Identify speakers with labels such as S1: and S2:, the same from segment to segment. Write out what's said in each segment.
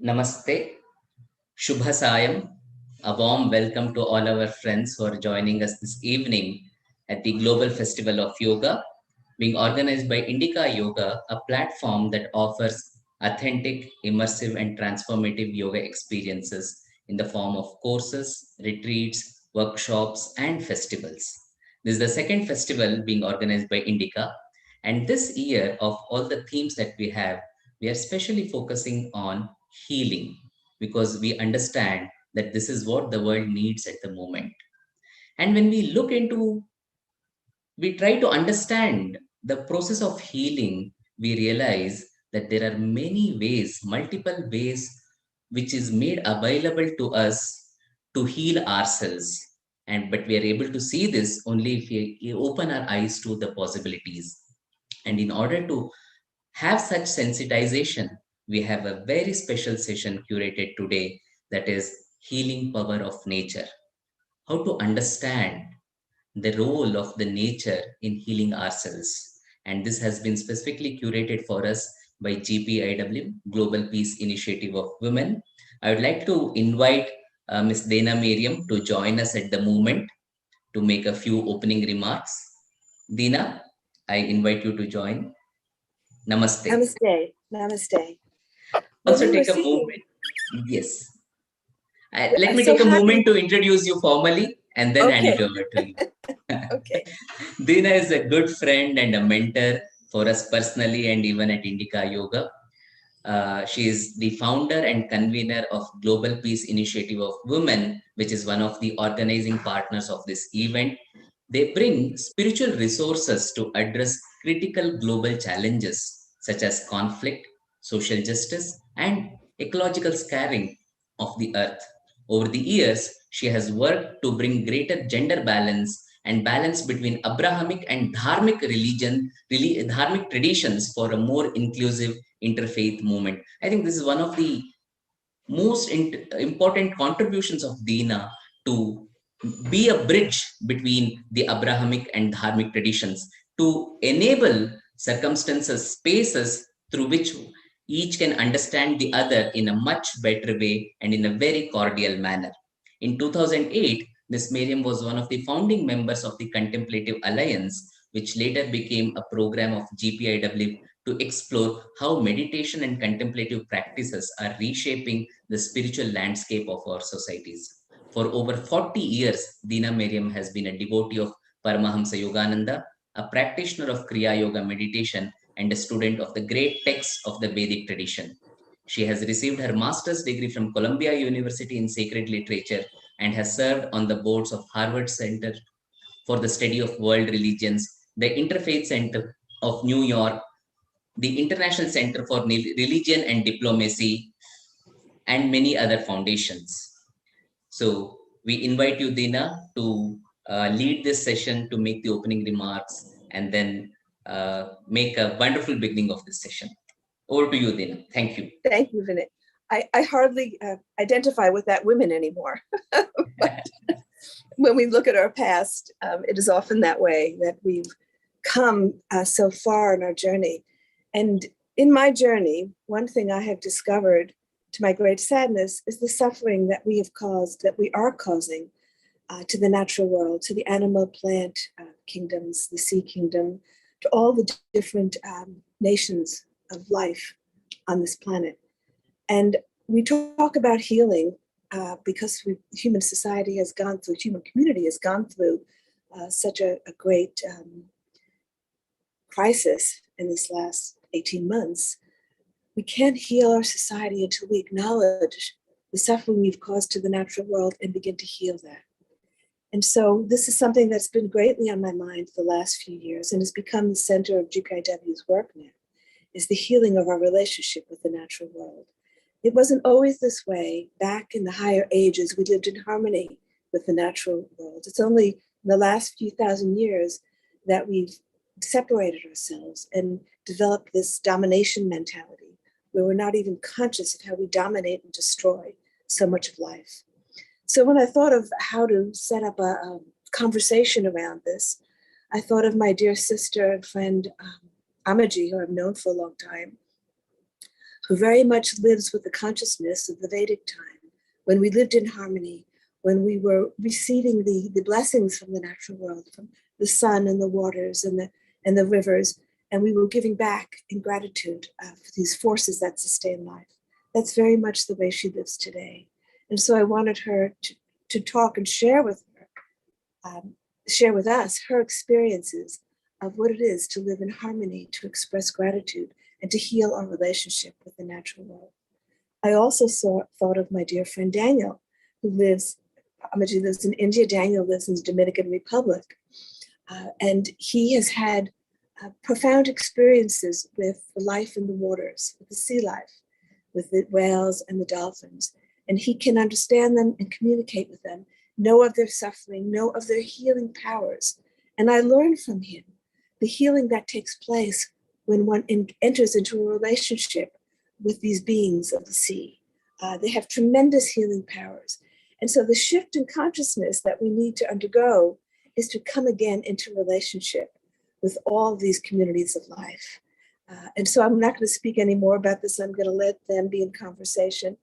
S1: Namaste, Shubha Sayam. A warm welcome to all our friends who are joining us this evening at the Global Festival of Yoga, being organized by Indica Yoga, a platform that offers authentic, immersive, and transformative yoga experiences in the form of courses, retreats, workshops, and festivals. This is the second festival being organized by Indica, and this year, of all the themes that we are especially focusing on healing because we understand that this is what the world needs at the moment. And when we try to understand the process of healing, we realize that there are many ways, multiple ways, which is made available to us to heal ourselves. And but we are able to see this only if we open our eyes to the possibilities. And in order to have such sensitization, we have a very special session curated today that is healing power of nature. How to understand the role of the nature in healing ourselves. And this has been specifically curated for us by GPIW, Global Peace Initiative of Women. I would like to invite Ms. Dana Miriam to join us at the moment to make a few opening remarks. Dina, I invite you to join. Namaste.
S2: Namaste. Namaste.
S1: Also take a moment. Yes. Let me take a moment to introduce you formally and then hand it over to you.
S2: Okay.
S1: Dina is a good friend and a mentor for us personally and even at Indica Yoga. She is the founder and convener of Global Peace Initiative of Women, which is one of the organizing partners of this event. They bring spiritual resources to address critical global challenges such as conflict, social justice, and ecological scarring of the earth. Over the years, she has worked to bring greater gender balance and balance between Abrahamic and dharmic traditions for a more inclusive interfaith movement. I think this is one of the most important contributions of Dina to be a bridge between the Abrahamic and dharmic traditions to enable circumstances, spaces through which each can understand the other in a much better way and in a very cordial manner. In 2008, Ms. Miriam was one of the founding members of the Contemplative Alliance, which later became a program of GPIW to explore how meditation and contemplative practices are reshaping the spiritual landscape of our societies. For over 40 years, Dina Miriam has been a devotee of Paramahamsa Yogananda, a practitioner of Kriya Yoga meditation, and a student of the great texts of the Vedic tradition. She has received her master's degree from Columbia University in Sacred Literature and has served on the boards of Harvard Center for the Study of World Religions, the Interfaith Center of New York, the International Center for Religion and Diplomacy, and many other foundations. So we invite you, Dina, to lead this session, to make the opening remarks, and then make a wonderful beginning of this session. Over to you, Dina. Thank you.
S2: Thank you, Vinay. I hardly identify with that women anymore. But when we look at our past, it is often that way, that we've come so far in our journey. And in my journey, one thing I have discovered, to my great sadness, is the suffering that we have caused, that we are causing to the natural world, to the animal, plant kingdoms, the sea kingdom, to all the different nations of life on this planet. And we talk about healing because human society has gone through, human community has gone through such a great crisis in this last 18 months. We can't heal our society until we acknowledge the suffering we've caused to the natural world and begin to heal that. And so this is something that's been greatly on my mind for the last few years and has become the center of GPIW's work now, is the healing of our relationship with the natural world. It wasn't always this way. Back in the higher ages, we lived in harmony with the natural world. It's only in the last few thousand years that we've separated ourselves and developed this domination mentality where we're not even conscious of how we dominate and destroy so much of life. So when I thought of how to set up a conversation around this, I thought of my dear sister and friend, Amaji, who I've known for a long time, who very much lives with the consciousness of the Vedic time, when we lived in harmony, when we were receiving the blessings from the natural world, from the sun and the waters and the rivers, and we were giving back in gratitude for these forces that sustain life. That's very much the way she lives today. And so I wanted her to talk and share with us her experiences of what it is to live in harmony, to express gratitude, and to heal our relationship with the natural world. I also thought of my dear friend Daniel, who Amaji lives in India, Daniel lives in the Dominican Republic. And he has had profound experiences with the life in the waters, with the sea life, with the whales and the dolphins. And he can understand them and communicate with them, know of their suffering, know of their healing powers. And I learned from him the healing that takes place when one enters into a relationship with these beings of the sea. They have tremendous healing powers. And so the shift in consciousness that we need to undergo is to come again into relationship with all these communities of life. And so I'm not going to speak any more about this. I'm going to let them be in conversation.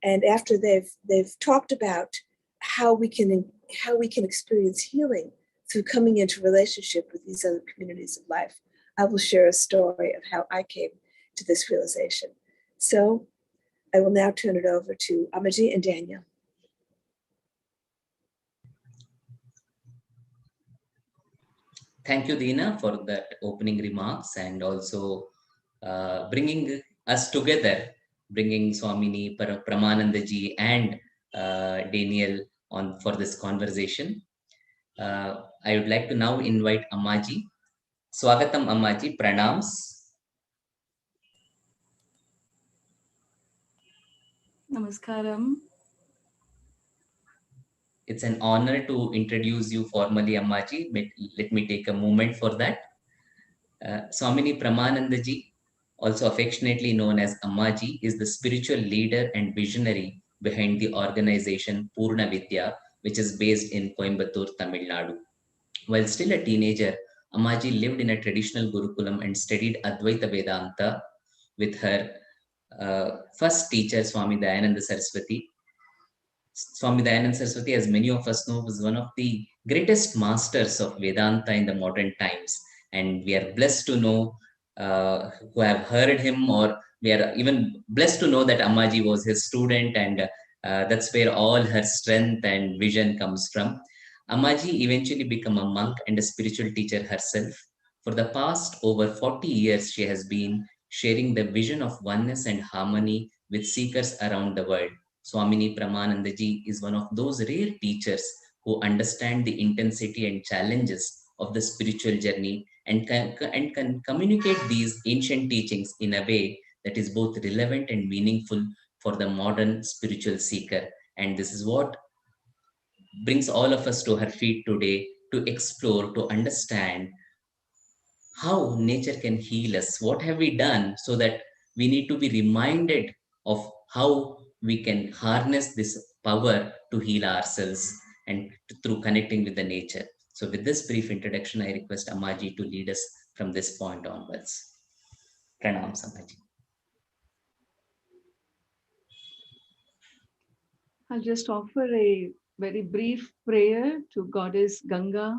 S2: And after they've talked about how we can experience healing through coming into relationship with these other communities of life, I will share a story of how I came to this realization. So I will now turn it over to Amaji and Daniel.
S1: Thank you, Dina, for that opening remarks and also bringing us together, bringing Swamini, Pramananda ji, and Daniel on for this conversation. I would like to now invite Ammaji. Swagatam Ammaji, pranams.
S3: Namaskaram.
S1: It's an honor to introduce you formally, Ammaji. Let me take a moment for that. Swamini Pramanandaji, also affectionately known as Ammaji, is the spiritual leader and visionary behind the organization Purna Vidya, which is based in Coimbatore, Tamil Nadu. While still a teenager, Ammaji lived in a traditional Gurukulam and studied Advaita Vedanta with her first teacher, Swami Dayananda Saraswati. Swami Dayananda Saraswati, as many of us know, was one of the greatest masters of Vedanta in the modern times. And we are blessed to know, who have heard him, or we are even blessed to know that Ammaji was his student, and that's where all her strength and vision comes from. Ammaji eventually became a monk and a spiritual teacher herself. For the past over 40 years, she has been sharing the vision of oneness and harmony with seekers around the world. Swamini Pramanandaji is one of those rare teachers who understand the intensity and challenges of the spiritual journey and can communicate these ancient teachings in a way that is both relevant and meaningful for the modern spiritual seeker. And this is what brings all of us to her feet today to explore, to understand how nature can heal us. What have we done so that we need to be reminded of how we can harness this power to heal ourselves and through connecting with the nature. So with this brief introduction, I request Ammaji to lead us from this point onwards. Pranam, Ammaji.
S3: I'll just offer a very brief prayer to Goddess Ganga,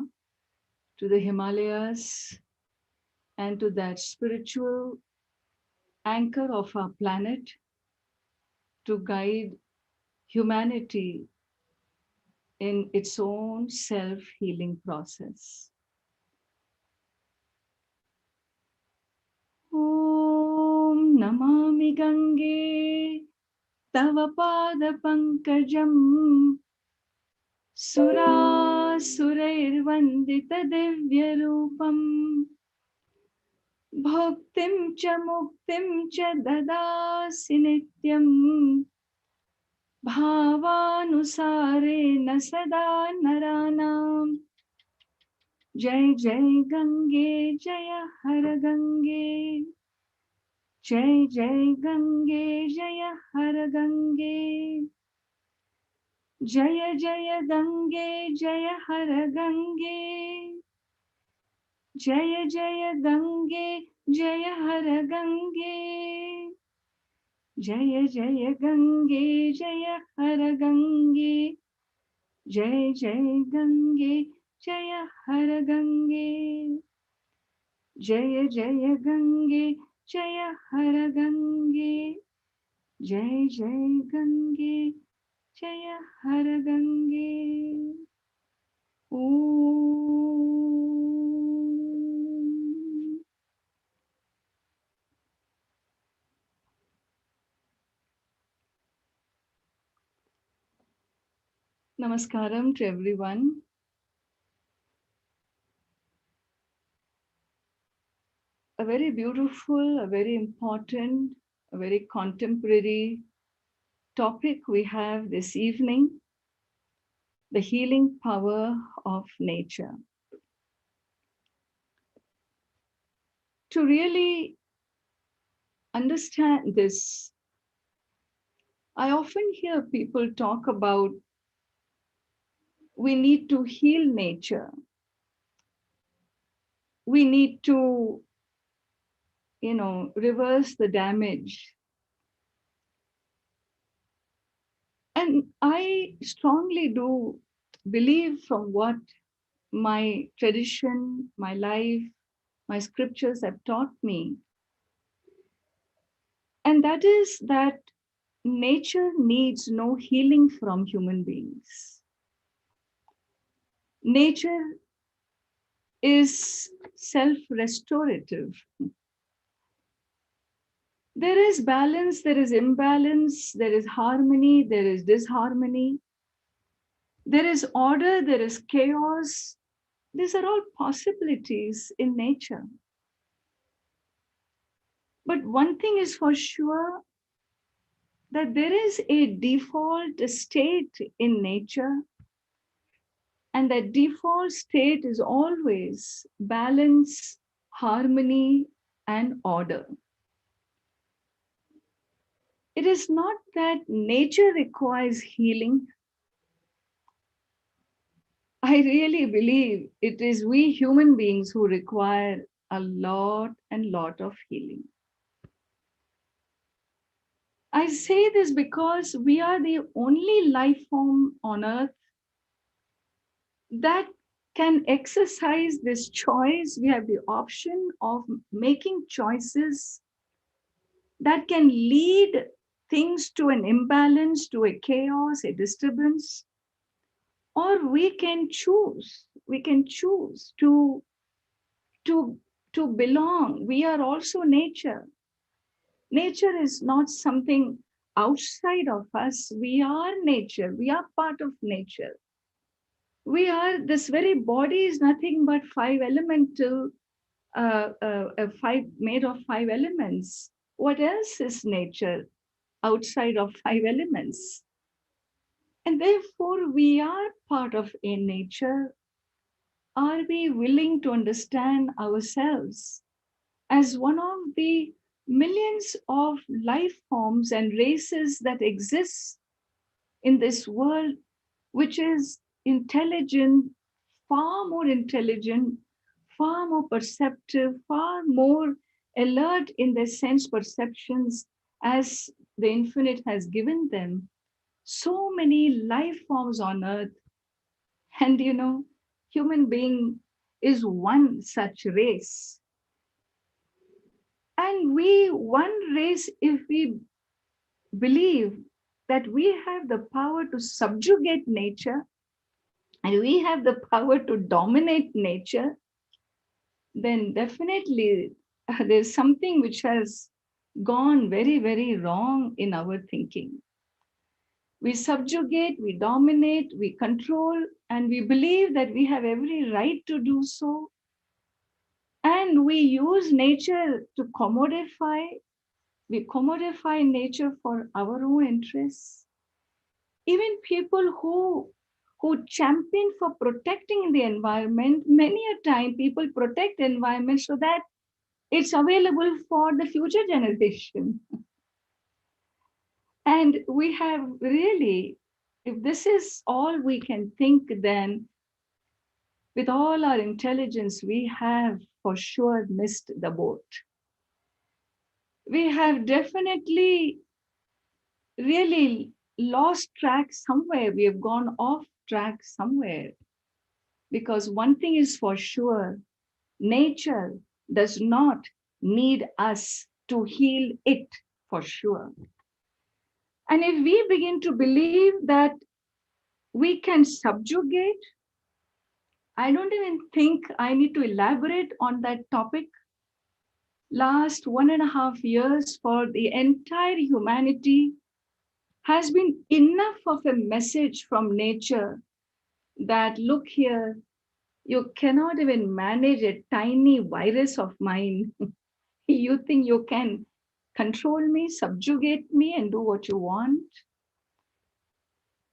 S3: to the Himalayas, and to that spiritual anchor of our planet to guide humanity in its own self-healing process. Om Namami Gange Tava Pada Pankajam Surairavandita Divya Rupam Bhaktim cha muktim cha dadasi nityam भावानुसारेण सदा नराणाम् जय जय गंगे जय हर गंगे जय जय गंगे जय हर गंगे जय जय गंगे जय हर गंगे जय जय गंगे जय हर गंगे जय जय गंगे जय हर गंगे जय जय गंगे जय हर गंगे जय जय गंगे जय हर गंगे जय जय गंगे जय हर गंगे ओम Namaskaram to everyone. A very beautiful, a very important, a very contemporary topic we have this evening, the healing power of nature. To really understand this, I often hear people talk about we need to heal nature. We need to, reverse the damage. And I strongly do believe from what my tradition, my life, my scriptures have taught me. And that is that nature needs no healing from human beings. Nature is self-restorative. There is balance, there is imbalance, there is harmony, there is disharmony. There is order, there is chaos. These are all possibilities in nature. But one thing is for sure, that there is a default state in nature, and that default state is always balance, harmony, and order. It is not that nature requires healing. I really believe it is we human beings who require a lot and lot of healing. I say this because we are the only life form on earth that can exercise this choice. We have the option of making choices that can lead things to an imbalance, to a chaos, a disturbance, or we can choose to belong. We are also nature. Nature is not something outside of us. We are nature. We are part of nature. We are, this very body is nothing but five elemental, made of five elements. What else is nature outside of five elements? And therefore, we are part of a nature. Are we willing to understand ourselves as one of the millions of life forms and races that exist in this world, which is intelligent, far more intelligent, far more perceptive, far more alert in their sense perceptions as the infinite has given them? So many life forms on earth. And human being is one such race. And one race, if we believe that we have the power to subjugate nature and we have the power to dominate nature, then definitely there's something which has gone very, very wrong in our thinking. We subjugate, we dominate, we control, and we believe that we have every right to do so. And we use nature to commodify. We commodify nature for our own interests. Even people who champion for protecting the environment, many a time people protect the environment so that it's available for the future generation. And we have really, if this is all we can think, then with all our intelligence, we have for sure missed the boat. We have definitely really lost track somewhere. We have gone off track somewhere. Because one thing is for sure, nature does not need us to heal it, for sure. And if we begin to believe that we can subjugate, I don't even think I need to elaborate on that topic. Last 1.5 years for the entire humanity has been enough of a message from nature that, look here, you cannot even manage a tiny virus of mine. You think you can control me, subjugate me, and do what you want?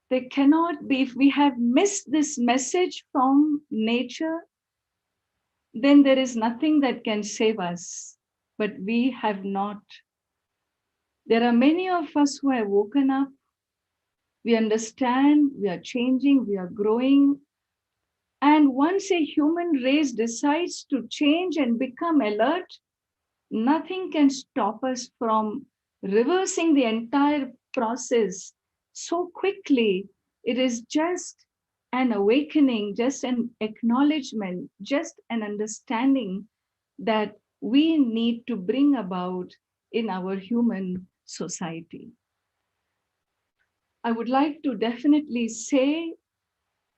S3: They cannot be. If we have missed this message from nature, then there is nothing that can save us. But we have not. There are many of us who have woken up. We understand, we are changing, we are growing. And once a human race decides to change and become alert, nothing can stop us from reversing the entire process so quickly. It is just an awakening, just an acknowledgement, just an understanding that we need to bring about in our human society. I would like to definitely say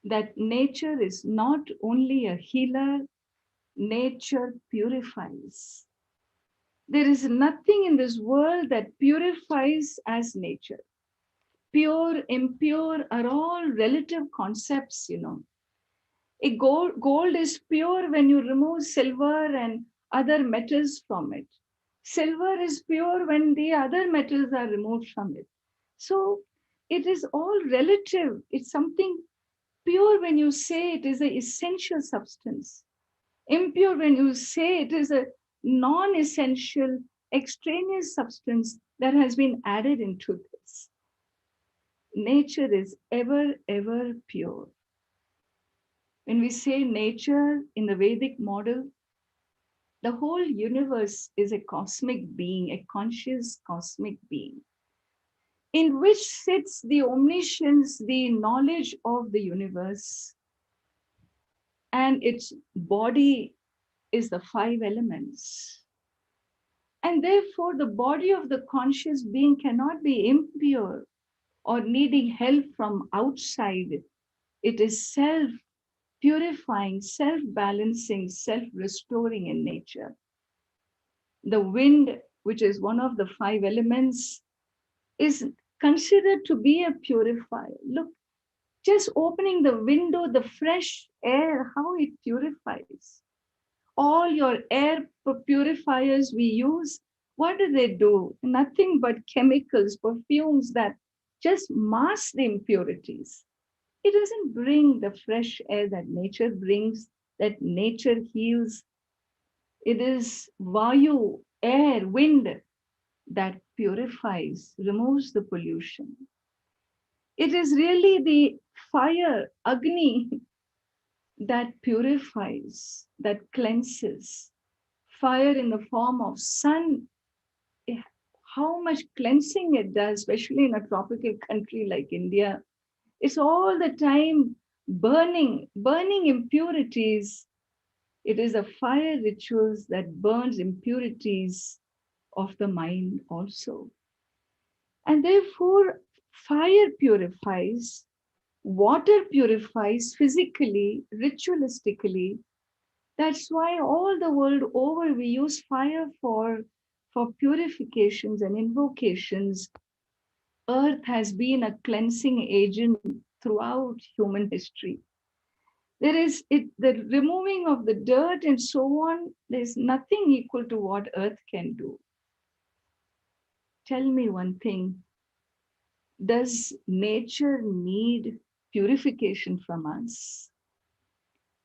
S3: that nature is not only a healer, nature purifies. There is nothing in this world that purifies as nature. Pure, impure are all relative concepts, you know. Gold is pure when you remove silver and other metals from it. Silver is pure when the other metals are removed from it. So it is all relative. It's something pure when you say it is an essential substance. Impure when you say it is a non-essential extraneous substance that has been added into this. Nature is ever, ever pure. When we say nature in the Vedic model, the whole universe is a cosmic being, a conscious cosmic being, in which sits the omniscience, the knowledge of the universe, and its body is the 5 elements. And therefore, the body of the conscious being cannot be impure or needing help from outside. It is self purifying, self balancing, self restoring in nature. The wind, which is one of the 5 elements, is considered to be a purifier. Look, just opening the window, the fresh air, how it purifies. All your air purifiers we use, what do? Nothing but chemicals, perfumes that just mask the impurities. It doesn't bring the fresh air that nature brings, that nature heals. It is Vayu, air, wind that purifies, removes the pollution. It is really the fire, Agni, that purifies, that cleanses. Fire in the form of sun, how much cleansing it does, especially in a tropical country like India. It's all the time burning impurities. It is a fire rituals that burns impurities of the mind also. And therefore, fire purifies, water purifies physically, ritualistically. That's why all the world over we use fire for purifications and invocations. Earth has been a cleansing agent throughout human history. There is the removing of the dirt and so on. There's nothing equal to what earth can do. Tell me one thing. Does nature need purification from us?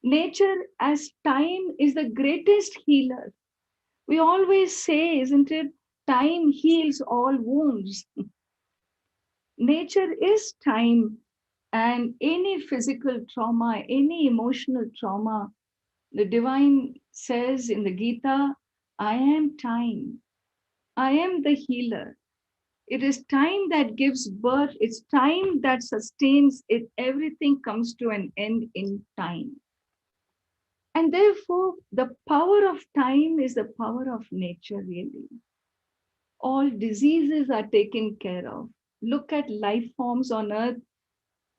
S3: Nature as time is the greatest healer. We always say, isn't it? Time heals all wounds. Nature is time, and any physical trauma, any emotional trauma, the divine says in the Gita, I am time. I am the healer. It is time that gives birth. It's time that sustains it. Everything comes to an end in time. And therefore, the power of time is the power of nature, really. All diseases are taken care of. Look at life forms on earth,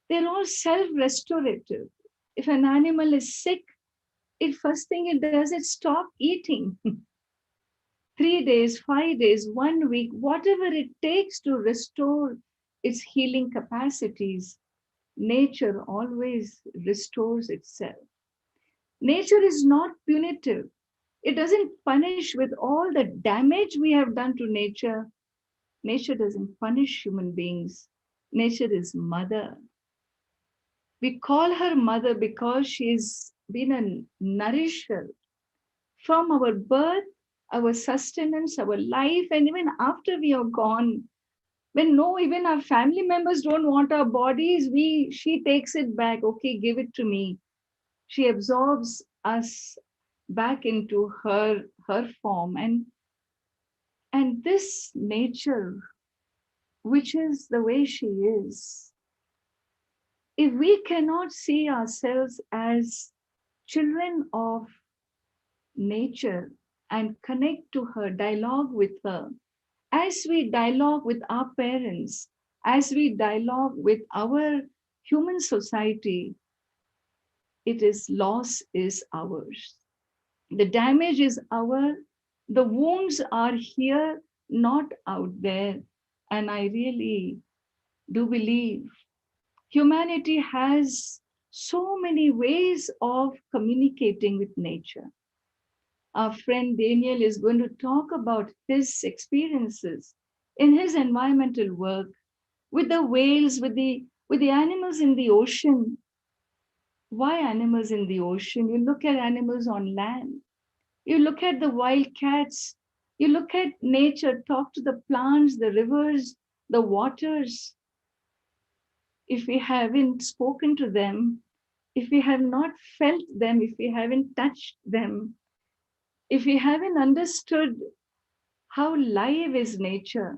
S3: they're all self restorative. If an animal is sick, it first thing it does is stop eating. 3 days, 5 days, 1 week, whatever it takes to restore its healing capacities, nature always restores itself. Nature is not punitive. It doesn't punish with all the damage we have done to nature. Nature doesn't punish human beings. Nature is mother. We call her mother because she's been a nourisher from our birth, our sustenance, our life, and even after we are gone. When no, even our family members don't want our bodies, she takes it back. Okay, give it to me. She absorbs us back into her form, and this nature, which is the way she is, if we cannot see ourselves as children of nature and connect to her, dialogue with her, as we dialogue with our parents, as we dialogue with our human society, it is loss is ours. The damage is our, the wounds are here, not out there. And I really do believe humanity has so many ways of communicating with nature. Our friend Daniel is going to talk about his experiences in his environmental work with the whales, with the animals in the ocean. Why animals in the ocean? You look at animals on land. You look at the wild cats. You look at nature, talk to the plants, the rivers, the waters. If we haven't spoken to them, if we have not felt them, if we haven't touched them, if we haven't understood how live is nature,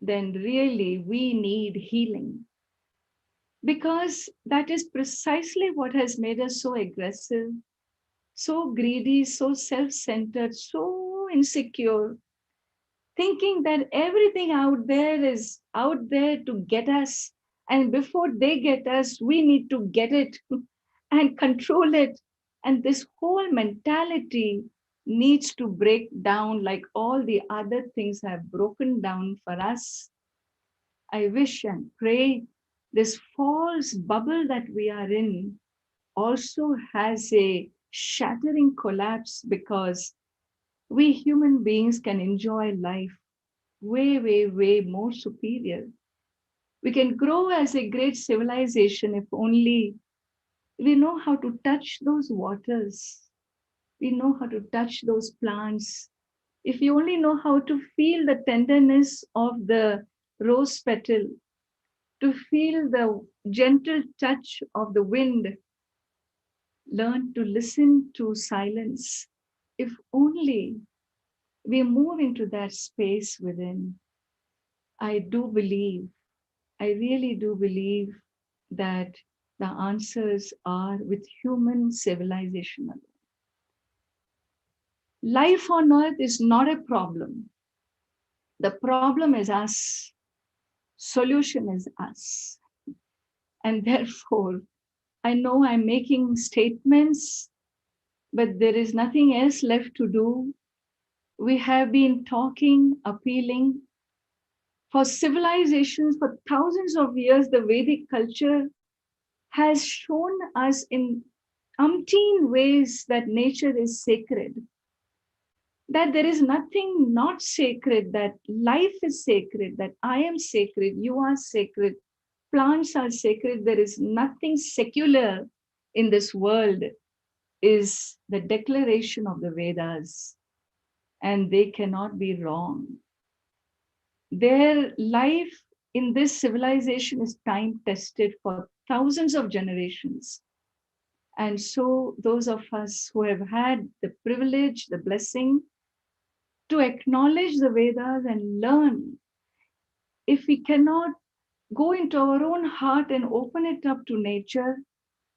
S3: then really we need healing. Because that is precisely what has made us so aggressive, so greedy, so self centered, so insecure, thinking that everything out there is out there to get us. And before they get us, we need to get it and control it. And this whole mentality needs to break down like all the other things have broken down for us. I wish and pray this false bubble that we are in also has a shattering collapse, because we human beings can enjoy life way, way, way more superior. We can grow as a great civilization if only we know how to touch those waters, we know how to touch those plants. If you only know how to feel the tenderness of the rose petal, to feel the gentle touch of the wind, learn to listen to silence. If only we move into that space within, I do believe, I really do believe that the answers are with human civilization. Life on earth is not a problem. The problem is us. Solution is us. And therefore, I know I'm making statements, but there is nothing else left to do. We have been talking, appealing. For civilizations, for thousands of years, the Vedic culture has shown us in umpteen ways that nature is sacred, that there is nothing not sacred, that life is sacred, that I am sacred, you are sacred, plants are sacred. There is nothing secular in this world, is the declaration of the Vedas, and they cannot be wrong. Their life in this civilization is time tested for thousands of generations. And so, those of us who have had the privilege, the blessing to acknowledge the Vedas and learn, if we cannot go into our own heart and open it up to nature,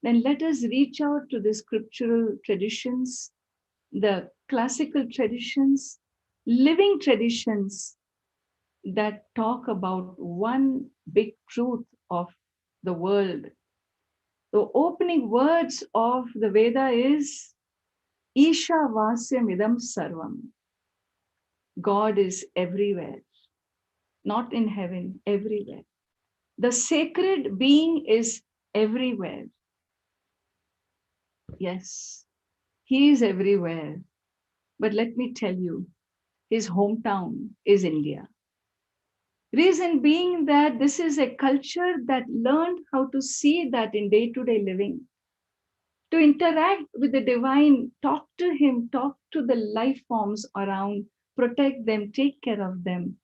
S3: then let us reach out to the scriptural traditions, the classical traditions, living traditions that talk about one big truth of the world. The opening words of the Veda is Isha Vasyam Idam Sarvam. God is everywhere, not in heaven, everywhere. The sacred being is everywhere. Yes, he is everywhere. But let me tell you, his hometown is India. Reason being that this is a culture that learned how to see that in day-to-day living, to interact with the divine, talk to him, talk to the life forms around, protect them, take care of them.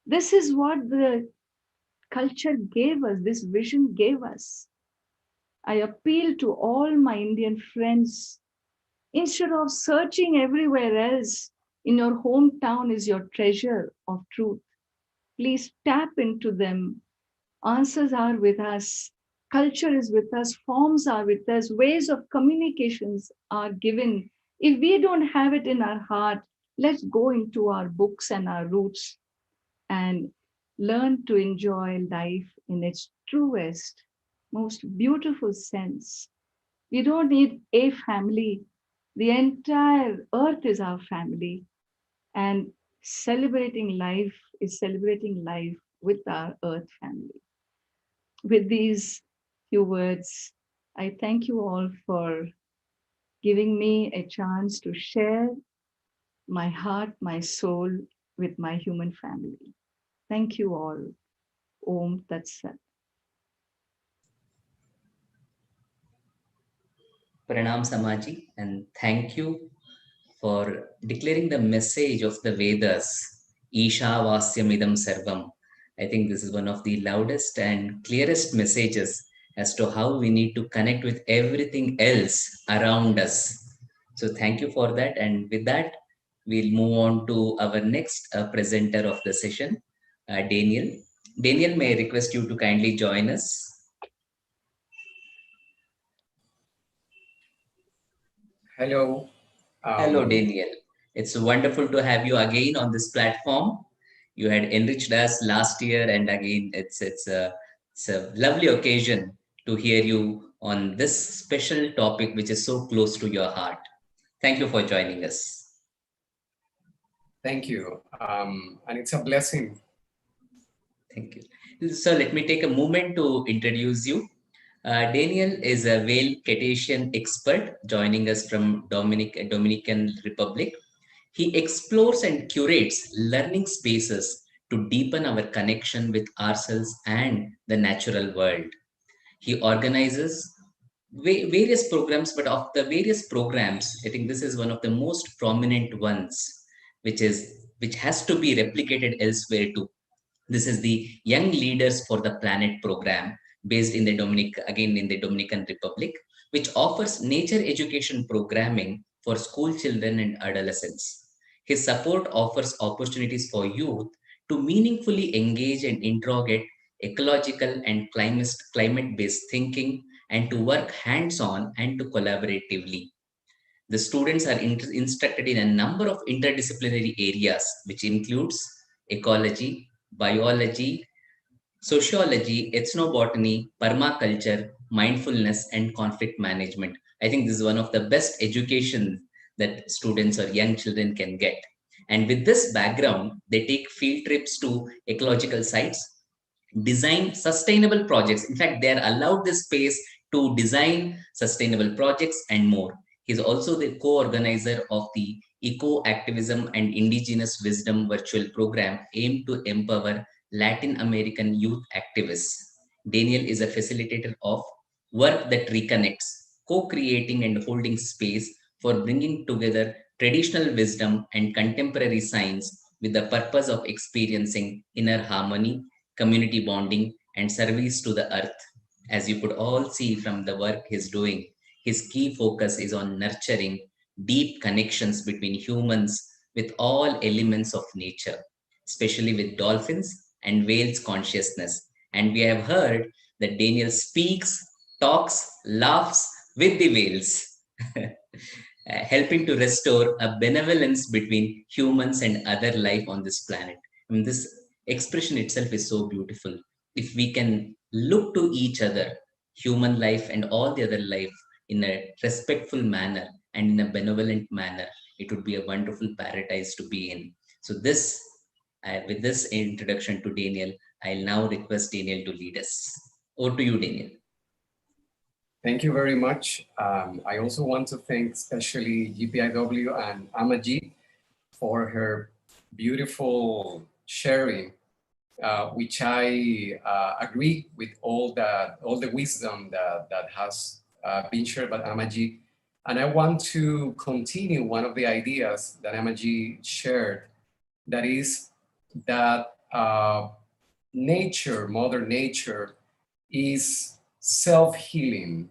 S3: This is what the culture gave us, this vision gave us. I appeal to all my Indian friends, instead of searching everywhere else, in your hometown is your treasure of truth. Please tap into them. Answers are with us. Culture is with us. Forms are with us. Ways of communications are given. If we don't have it in our heart, let's go into our books and our roots and learn to enjoy life in its truest, most beautiful sense. We don't need a family. The entire earth is our family. And celebrating life is celebrating life with our earth family. With these few words, I thank you all for giving me a chance to share my heart, my soul with my human family. Thank you all. Om Tat Sat.
S1: Pranam Samaji, and thank you for declaring the message of the Vedas, Isha Vasyamidam Sarvam. I think this is one of the loudest and clearest messages as to how we need to connect with everything else around us. So thank you for that. And with that, we'll move on to our next presenter of the session, Daniel. Daniel, may I request you to kindly join us?
S4: Hello.
S1: Hello, Daniel. It's wonderful to have you again on this platform. You had enriched us last year, and again, it's a lovely occasion to hear you on this special topic, which is so close to your heart. Thank you for joining us.
S4: Thank you. And it's a blessing.
S1: Thank you. So let me take a moment to introduce you. Daniel is a whale cetacean expert joining us from Dominican Republic. He explores and curates learning spaces to deepen our connection with ourselves and the natural world. He organizes various programs, but of the various programs, I think this is one of the most prominent ones, which has to be replicated elsewhere too. This is the Young Leaders for the Planet program, based in the Dominican Republic, which offers nature education programming for school children and adolescents. His support offers opportunities for youth to meaningfully engage and interrogate ecological and climate-based thinking, and to work hands-on and to collaboratively. The students are instructed in a number of interdisciplinary areas, which includes ecology, biology, sociology, ethnobotany, permaculture, mindfulness, and conflict management. I think this is one of the best education that students or young children can get. And with this background, they take field trips to ecological sites, design sustainable projects. In fact, they are allowed this space to design sustainable projects and more. He's also the co-organizer of the Eco-Activism and Indigenous Wisdom virtual program aimed to empower Latin American youth activists. Daniel is a facilitator of work that reconnects, co-creating and holding space for bringing together traditional wisdom and contemporary science with the purpose of experiencing inner harmony, community bonding, and service to the earth. As you could all see from the work he's doing, his key focus is on nurturing deep connections between humans with all elements of nature, especially with dolphins and whales' consciousness. And we have heard that Daniel speaks, talks, laughs with the whales, helping to restore a benevolence between humans and other life on this planet. I mean, this expression itself is so beautiful. If we can look to each other, human life and all the other life, in a respectful manner and in a benevolent manner, it would be a wonderful paradise to be in. So this, with this introduction to Daniel, I'll now request Daniel to lead us. Over to you, Daniel.
S4: Thank you very much. I also want to thank especially GPIW and Amaji for her beautiful sharing, which I agree with all the wisdom that has been shared by Amaji. And I want to continue one of the ideas that Amaji shared, that is that nature, Mother Nature, is self-healing,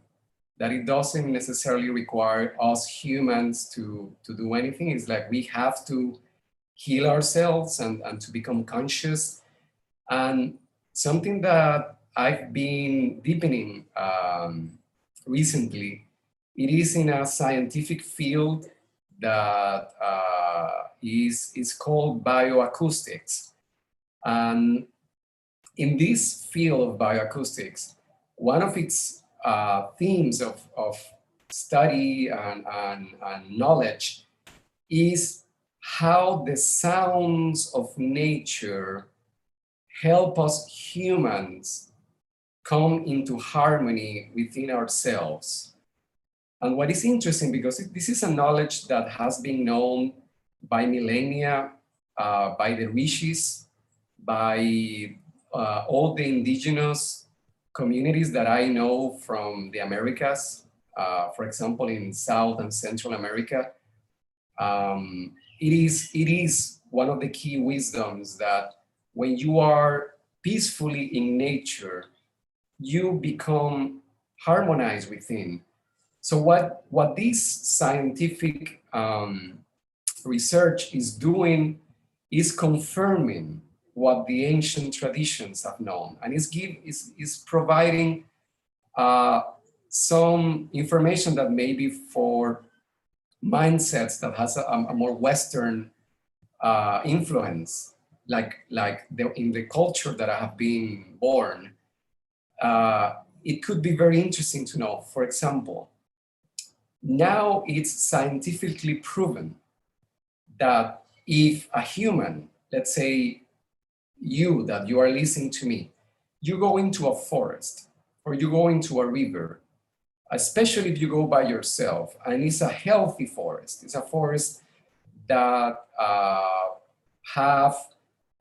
S4: that it doesn't necessarily require us humans to do anything. It's like we have to heal ourselves and to become conscious. And something that I've been deepening recently, it is in a scientific field that is called bioacoustics. And in this field of bioacoustics, one of its themes of study and knowledge is how the sounds of nature help us humans come into harmony within ourselves. And what is interesting, because this is a knowledge that has been known by millennia, by the rishis, by all the indigenous communities that I know from the Americas, for example, in South and Central America. It is one of the key wisdoms that when you are peacefully in nature, you become harmonized within. So what this scientific research is doing is confirming what the ancient traditions have known, and is providing some information that maybe for mindsets that has a more Western influence, like in the culture that I have been born, it could be very interesting to know. For example, now it's scientifically proven that if a human, let's say that you are listening to me, you go into a forest or you go into a river, especially if you go by yourself, and it's a healthy forest, it's a forest that have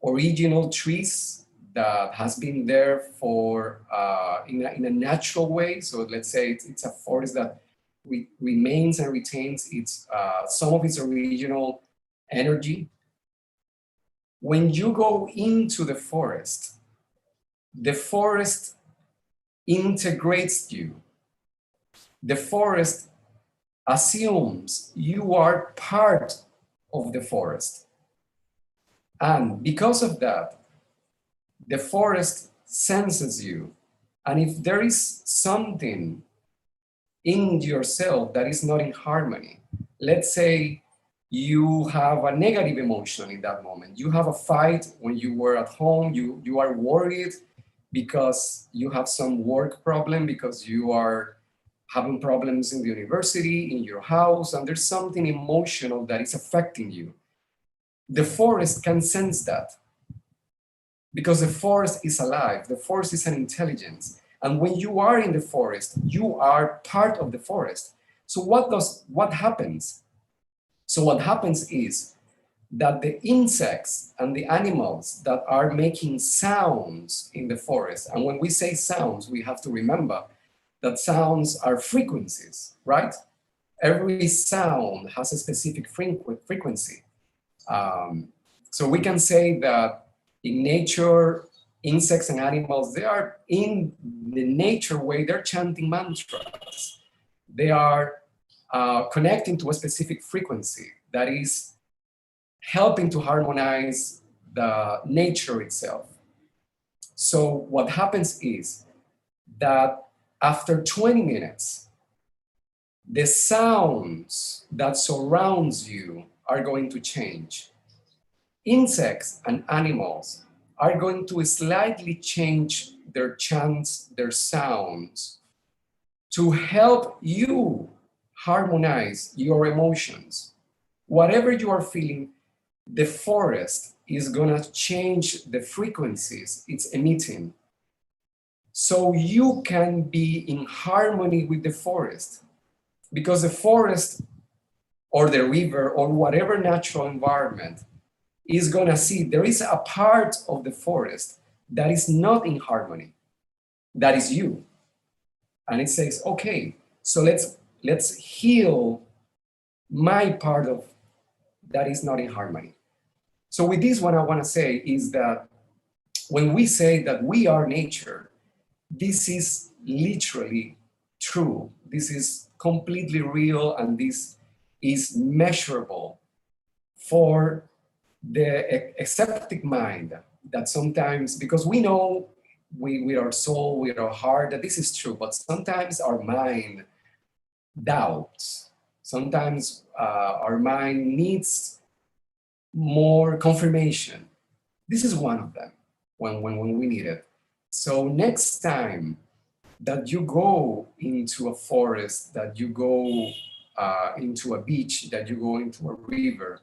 S4: original trees that has been there for in a natural way. So let's say it's a forest that remains and retains its some of its original energy. When you go into the forest integrates you. The forest assumes you are part of the forest. And because of that, the forest senses you. And if there is something in yourself that is not in harmony, let's say you have a negative emotion in that moment. You have a fight when you were at home, you are worried because you have some work problem, because you are having problems in the university, in your house, and there's something emotional that is affecting you. The forest can sense that because the forest is alive. The forest is an intelligence. And when you are in the forest, you are part of the forest. So what happens? So what happens is that the insects and the animals that are making sounds in the forest, and when we say sounds, we have to remember that sounds are frequencies, right? Every sound has a specific frequency. So we can say that in nature, insects and animals, they are in the nature way, they're chanting mantras. They are connecting to a specific frequency that is helping to harmonize the nature itself. So what happens is that after 20 minutes, the sounds that surrounds you are going to change. Insects and animals are going to slightly change their chants, their sounds, to help you harmonize your emotions. Whatever you are feeling, the forest is gonna change the frequencies it's emitting, so you can be in harmony with the forest. Because the forest or the river or whatever natural environment is gonna see there is a part of the forest that is not in harmony, that is you. And it says, okay, so let's heal my part of that is not in harmony. So with this, what I wanna say is that when we say that we are nature, this is literally true. This is completely real, and this is measurable for the aseptic mind that sometimes, because we know with our soul, with our heart, that this is true, but sometimes our mind doubts. Sometimes our mind needs more confirmation. This is one of them when we need it. So next time that you go into a forest, that you go into a beach, that you go into a river,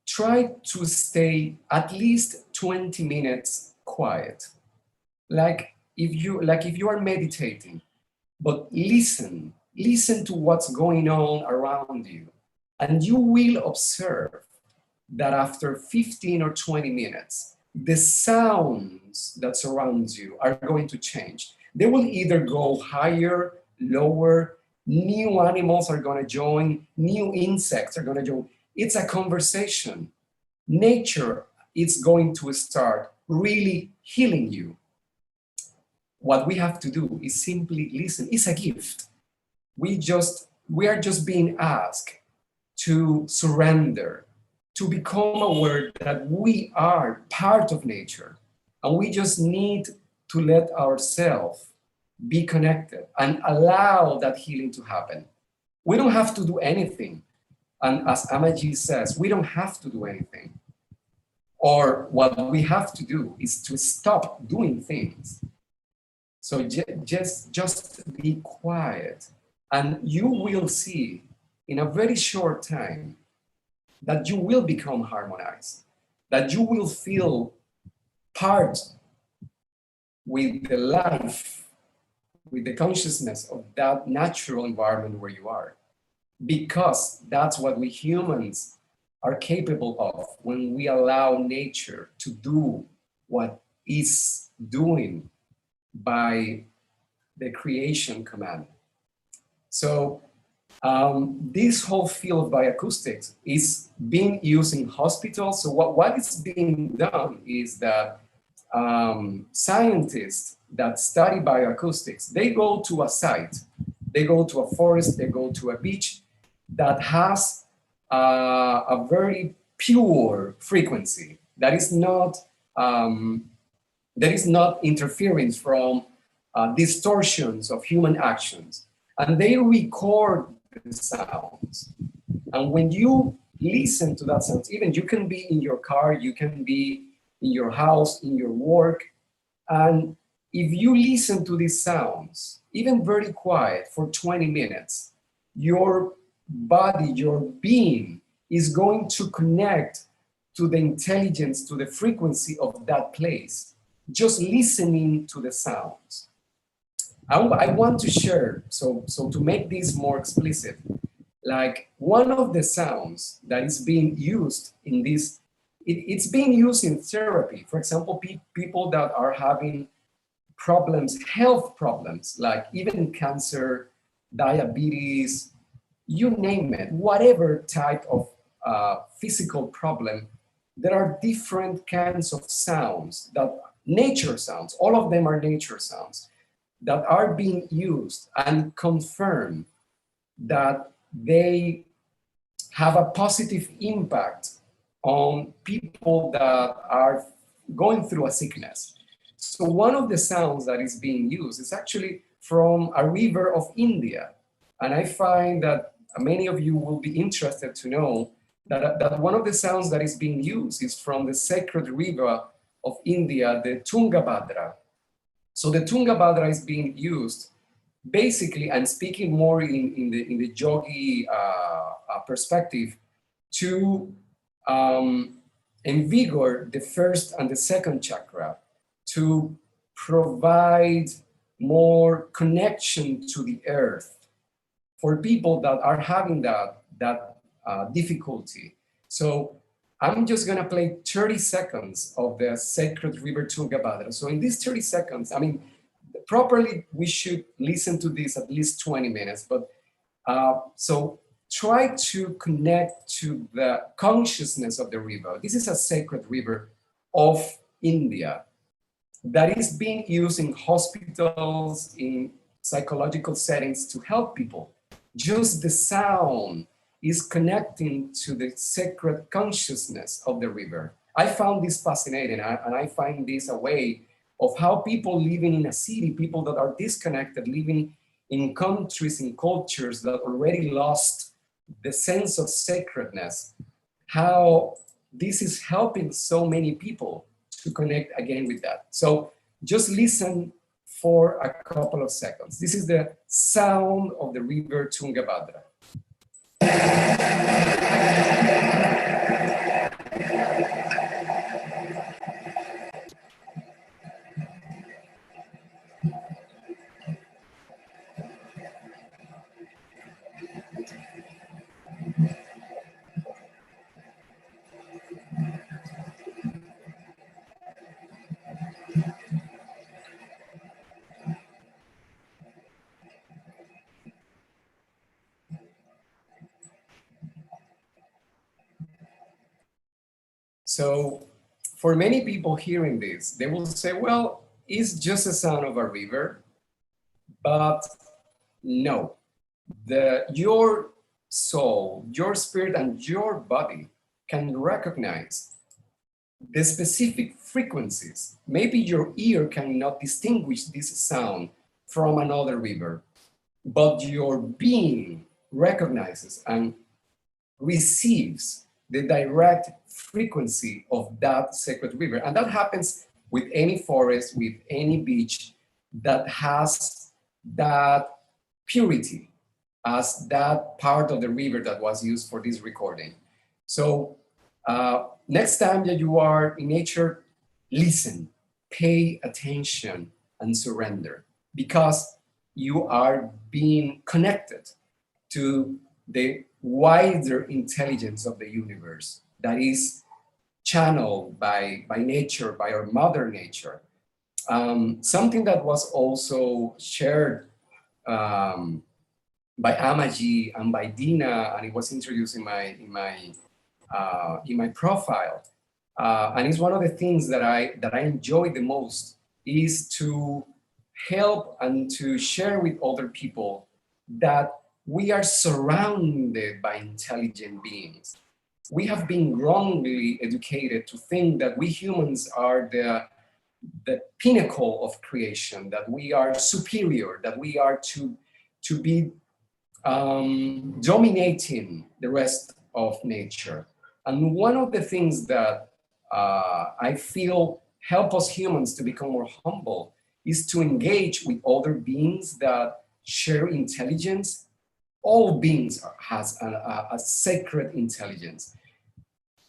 S4: try to stay at least 20 minutes quiet. Like if you are meditating, but listen to what's going on around you. And you will observe that after 15 or 20 minutes, the sounds that surround you are going to change. They will either go higher, lower, new animals are gonna join, new insects are gonna join. It's a conversation. Nature is going to start really healing you. What we have to do is simply listen. It's a gift. We are just being asked to surrender, to become aware that we are part of nature, and we just need to let ourselves be connected and allow that healing to happen. We don't have to do anything. And as Amaji says, we don't have to do anything. Or what we have to do is to stop doing things. So just be quiet, and you will see in a very short time that you will become harmonized, that you will feel part with the life, with the consciousness of that natural environment where you are. Because that's what we humans are capable of when we allow nature to do what it's doing by the creation command. So this whole field of bioacoustics is being used in hospitals. So what is being done is that scientists that study bioacoustics, they go to a site, they go to a forest, they go to a beach that has a very pure frequency that is not interference from distortions of human actions, and they record the sounds. And when you listen to that sounds, even you can be in your car, you can be in your house, in your work, and if you listen to these sounds, even very quiet for 20 minutes, your body, your being is going to connect to the intelligence, to the frequency of that place, just listening to the sounds. I want to share, so to make this more explicit, like one of the sounds that is being used in this, it's being used in therapy. For example, people that are having problems, health problems, like even cancer, diabetes, you name it, whatever type of physical problem, there are different kinds of sounds, that nature sounds, all of them are nature sounds, that are being used and confirmed that they have a positive impact on people that are going through a sickness. So one of the sounds that is being used is actually from a river of India. And I find that many of you will be interested to know that one of the sounds that is being used is from the sacred river of India, the Tungabhadra. So the Tungabhadra is being used basically, and speaking more in the yogi perspective, to invigor the first and the second chakra, to provide more connection to the earth for people that are having that difficulty. So I'm just gonna play 30 seconds of the sacred river Tungabhadra. So in these 30 seconds, I mean, properly we should listen to this at least 20 minutes, but so try to connect to the consciousness of the river. This is a sacred river of India that is being used in hospitals, in psychological settings to help people. Just the sound is connecting to the sacred consciousness of the river. I found this fascinating, and I find this a way of how people living in a city, people that are disconnected, living in countries, in cultures that already lost the sense of sacredness, how this is helping so many people to connect again with that. So just listen for a couple of seconds. This is the sound of the river Tungabhadra. So for many people hearing this, they will say, well, it's just a sound of a river, but no. Your soul, your spirit, and your body can recognize the specific frequencies. Maybe your ear cannot distinguish this sound from another river, but your being recognizes and receives the direct frequency of that sacred river. And that happens with any forest, with any beach that has that purity as that part of the river that was used for this recording. So next time that you are in nature, listen, pay attention, and surrender, because you are being connected to the wider intelligence of the universe that is channeled by nature, by our mother nature. Something that was also shared by Amaji and by Dina, and it was introduced in my profile. And it's one of the things that I enjoy the most, is to help and to share with other people that we are surrounded by intelligent beings. We have been wrongly educated to think that we humans are the pinnacle of creation, that we are superior, that we are to be dominating the rest of nature. And one of the things that I feel help us humans to become more humble is to engage with other beings that share intelligence. All beings has a sacred intelligence,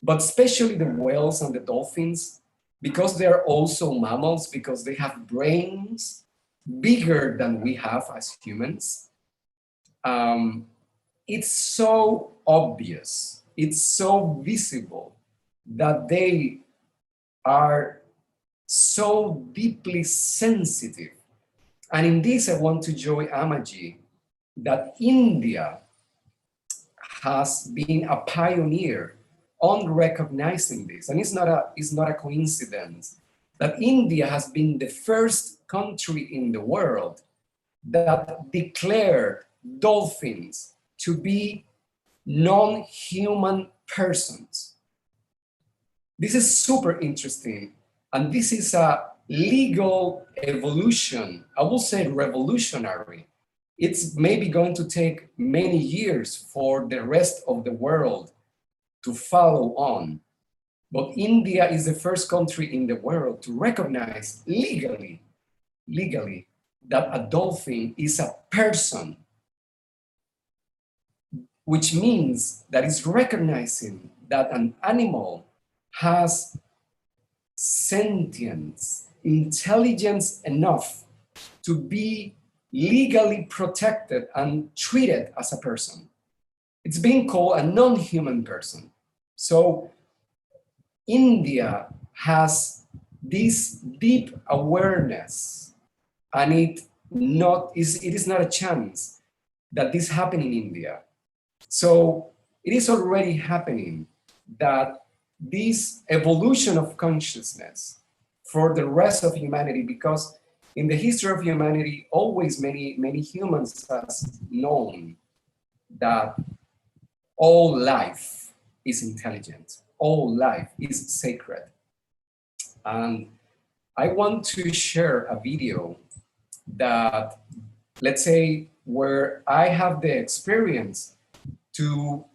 S4: but especially the whales and the dolphins, because they're also mammals, because they have brains bigger than we have as humans. it's so obvious, it's so visible that they are so deeply sensitive. And in this, I want to join Amaji that India has been a pioneer on recognizing this. And it's not a coincidence that India has been the first country in the world that declared dolphins to be non-human persons. This is super interesting. And this is a legal evolution, I will say revolutionary. It's maybe going to take many years for the rest of the world to follow on. But India is the first country in the world to recognize legally that a dolphin is a person, which means that it's recognizing that an animal has sentience, intelligence enough to be legally protected and treated as a person. It's being called a non-human person. So India has this deep awareness, and it is not a chance that this happen in India. So it is already happening that this evolution of consciousness for the rest of humanity, because in the history of humanity, always many humans has known that all life is intelligent, all life is sacred. And I want to share a video that, let's say, where I have the experience to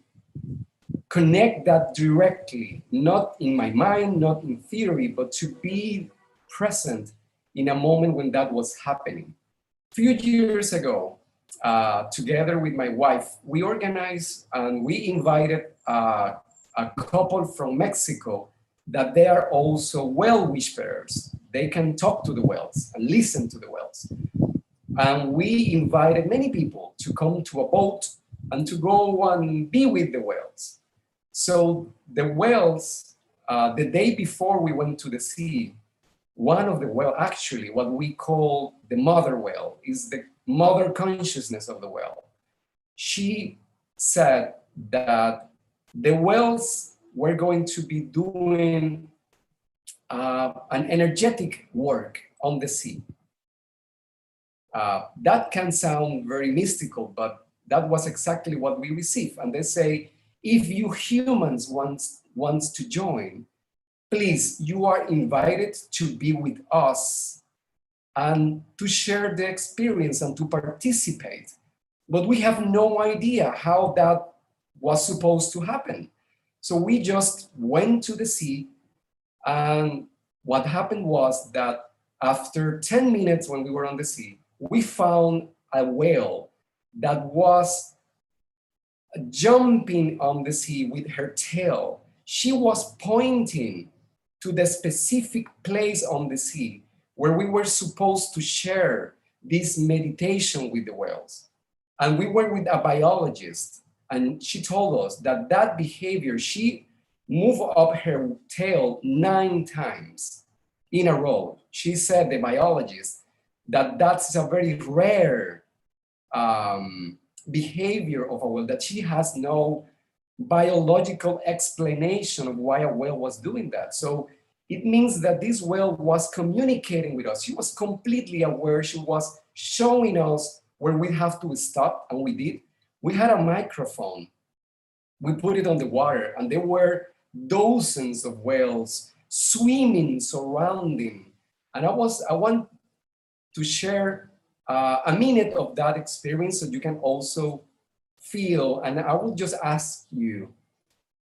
S4: connect that directly, not in my mind, not in theory, but to be present in a moment when that was happening. A few years ago, together with my wife, we organized and we invited a couple from Mexico that they are also well whisperers. They can talk to the whales and listen to the whales. And we invited many people to come to a boat and to go and be with the whales. So the whales, the day before we went to the sea, one of the whale, actually what we call the mother whale, is the mother consciousness of the whale. She said that the whales were going to be doing an energetic work on the sea. That can sound very mystical, but that was exactly what we received. And they say, if you humans wants to join, please, you are invited to be with us and to share the experience and to participate. But we have no idea how that was supposed to happen. So we just went to the sea, and what happened was that after 10 minutes when we were on the sea, we found a whale that was jumping on the sea with her tail. She was pointing to the specific place on the sea where we were supposed to share this meditation with the whales. And we were with a biologist, and she told us that that behavior, she moved up her tail 9 times in a row. She said, the biologist, that that's a very rare behavior of a whale, that she has no biological explanation of why a whale was doing that. So it means that this whale was communicating with us. She was completely aware. She was showing us where we have to stop, and we did. We had a microphone. We put it on the water, and there were dozens of whales swimming, surrounding. And I want to share a minute of that experience so you can also feel, and I will just ask you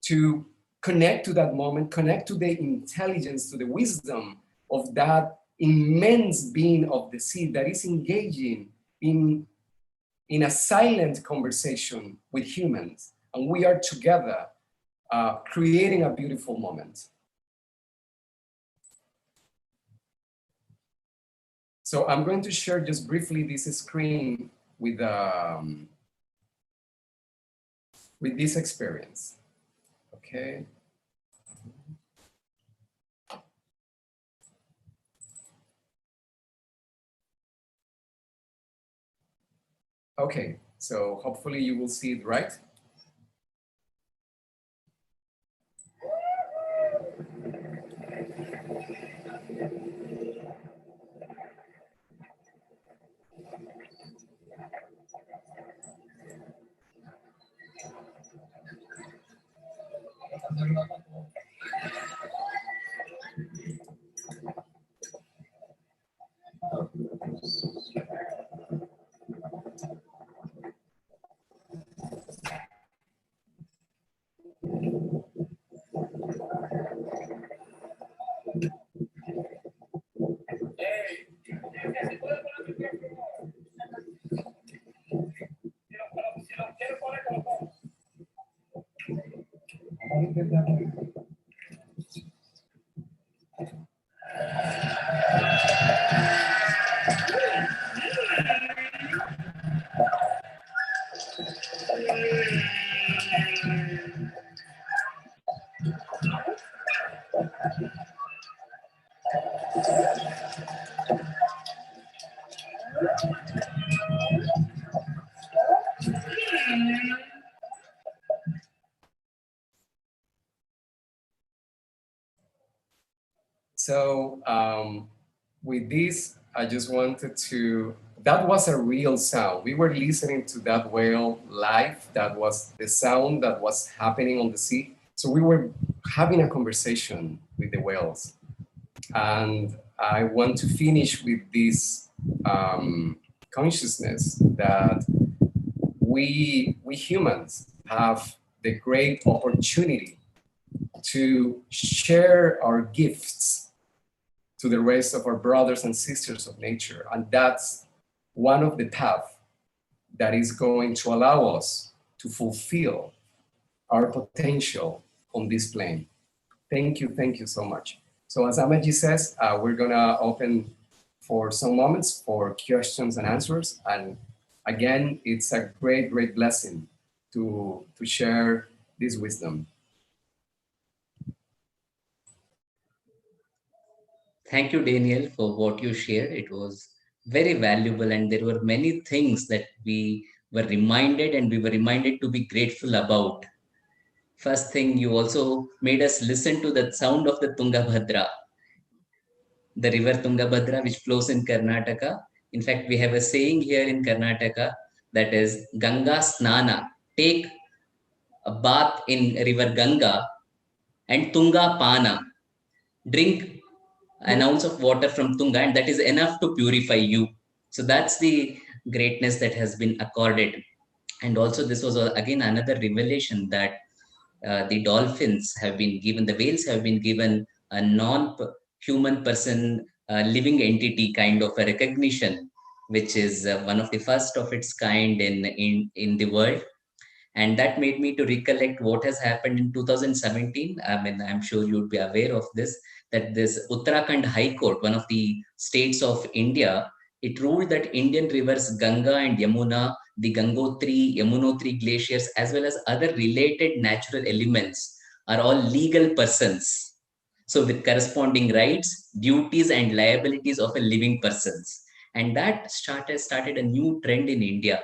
S4: to connect to that moment, connect to the intelligence, to the wisdom of that immense being of the sea that is engaging in a silent conversation with humans. And we are together creating a beautiful moment. So I'm going to share just briefly this screen with with this experience. Okay. Okay, so hopefully you will see it right. So with this, I just wanted to, that was a real sound. We were listening to that whale live. That was the sound that was happening on the sea. So we were having a conversation with the whales. And I want to finish with this consciousness that we humans have the great opportunity to share our gifts to the rest of our brothers and sisters of nature. And that's one of the paths that is going to allow us to fulfill our potential on this plane. Thank you so much. So as Amaji says, we're gonna open for some moments for questions and answers. And again, it's a great blessing to share this wisdom.
S1: Thank you, Daniel, for what you shared. It was very valuable, and there were many things that we were reminded and we were reminded to be grateful about. First thing, you also made us listen to the sound of the Tungabhadra, the river Tungabhadra, which flows in Karnataka. In fact, we have a saying here in Karnataka that is Ganga Snana, take a bath in river Ganga, and Tunga Pana, drink an ounce of water from Tunga, and that is enough to purify you. So that's the greatness that has been accorded. And also, this was again another revelation that the dolphins have been given, the whales have been given a non-human person, living entity kind of a recognition, which is one of the first of its kind in the world. And that made me to recollect what has happened in 2017. I mean, I'm sure you'd be aware of this, that this Uttarakhand High Court, one of the states of India, it ruled that Indian rivers Ganga and Yamuna, the Gangotri, Yamunotri glaciers, as well as other related natural elements are all legal persons. So with corresponding rights, duties, and liabilities of a living persons. And that started a new trend in India,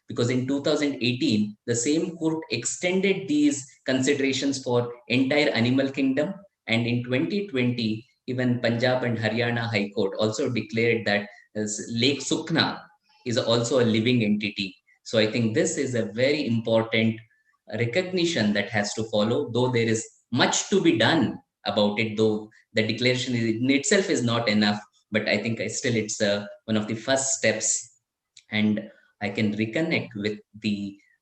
S1: because in 2018, the same court extended these considerations for entire animal kingdom. And in 2020, even Punjab and Haryana High Court also declared that Lake Sukna is also a living entity. So I think this is a very important recognition that has to follow, though there is much to be done about it, though the declaration in itself is not enough. But I think still it's one of the first steps. And I can reconnect with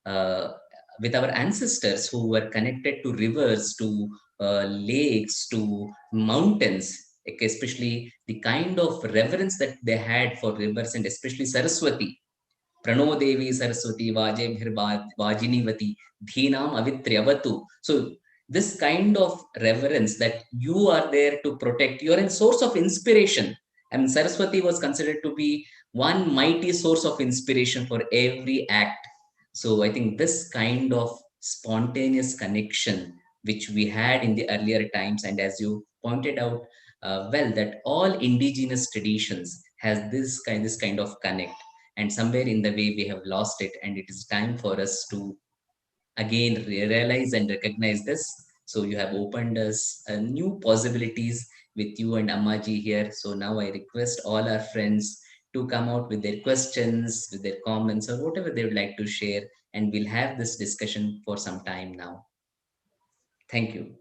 S1: our ancestors who were connected to rivers, to lakes, to mountains, especially the kind of reverence that they had for rivers, and especially Saraswati. Prano Devi Saraswati Vajebhir Vajinivati Dhinam Avitriyavatu. So this kind of reverence that you are there to protect, you're a source of inspiration. And Saraswati was considered to be one mighty source of inspiration for every act. So I think this kind of spontaneous connection which we had in the earlier times. And as you pointed out, well, that all indigenous traditions has this kind of connect, and somewhere in the way we have lost it, and it is time for us to again realize and recognize this. So you have opened us new possibilities with you and Ammaji here. So now I request all our friends to come out with their questions, with their comments, or whatever they would like to share, and we'll have this discussion for some time now. Thank you.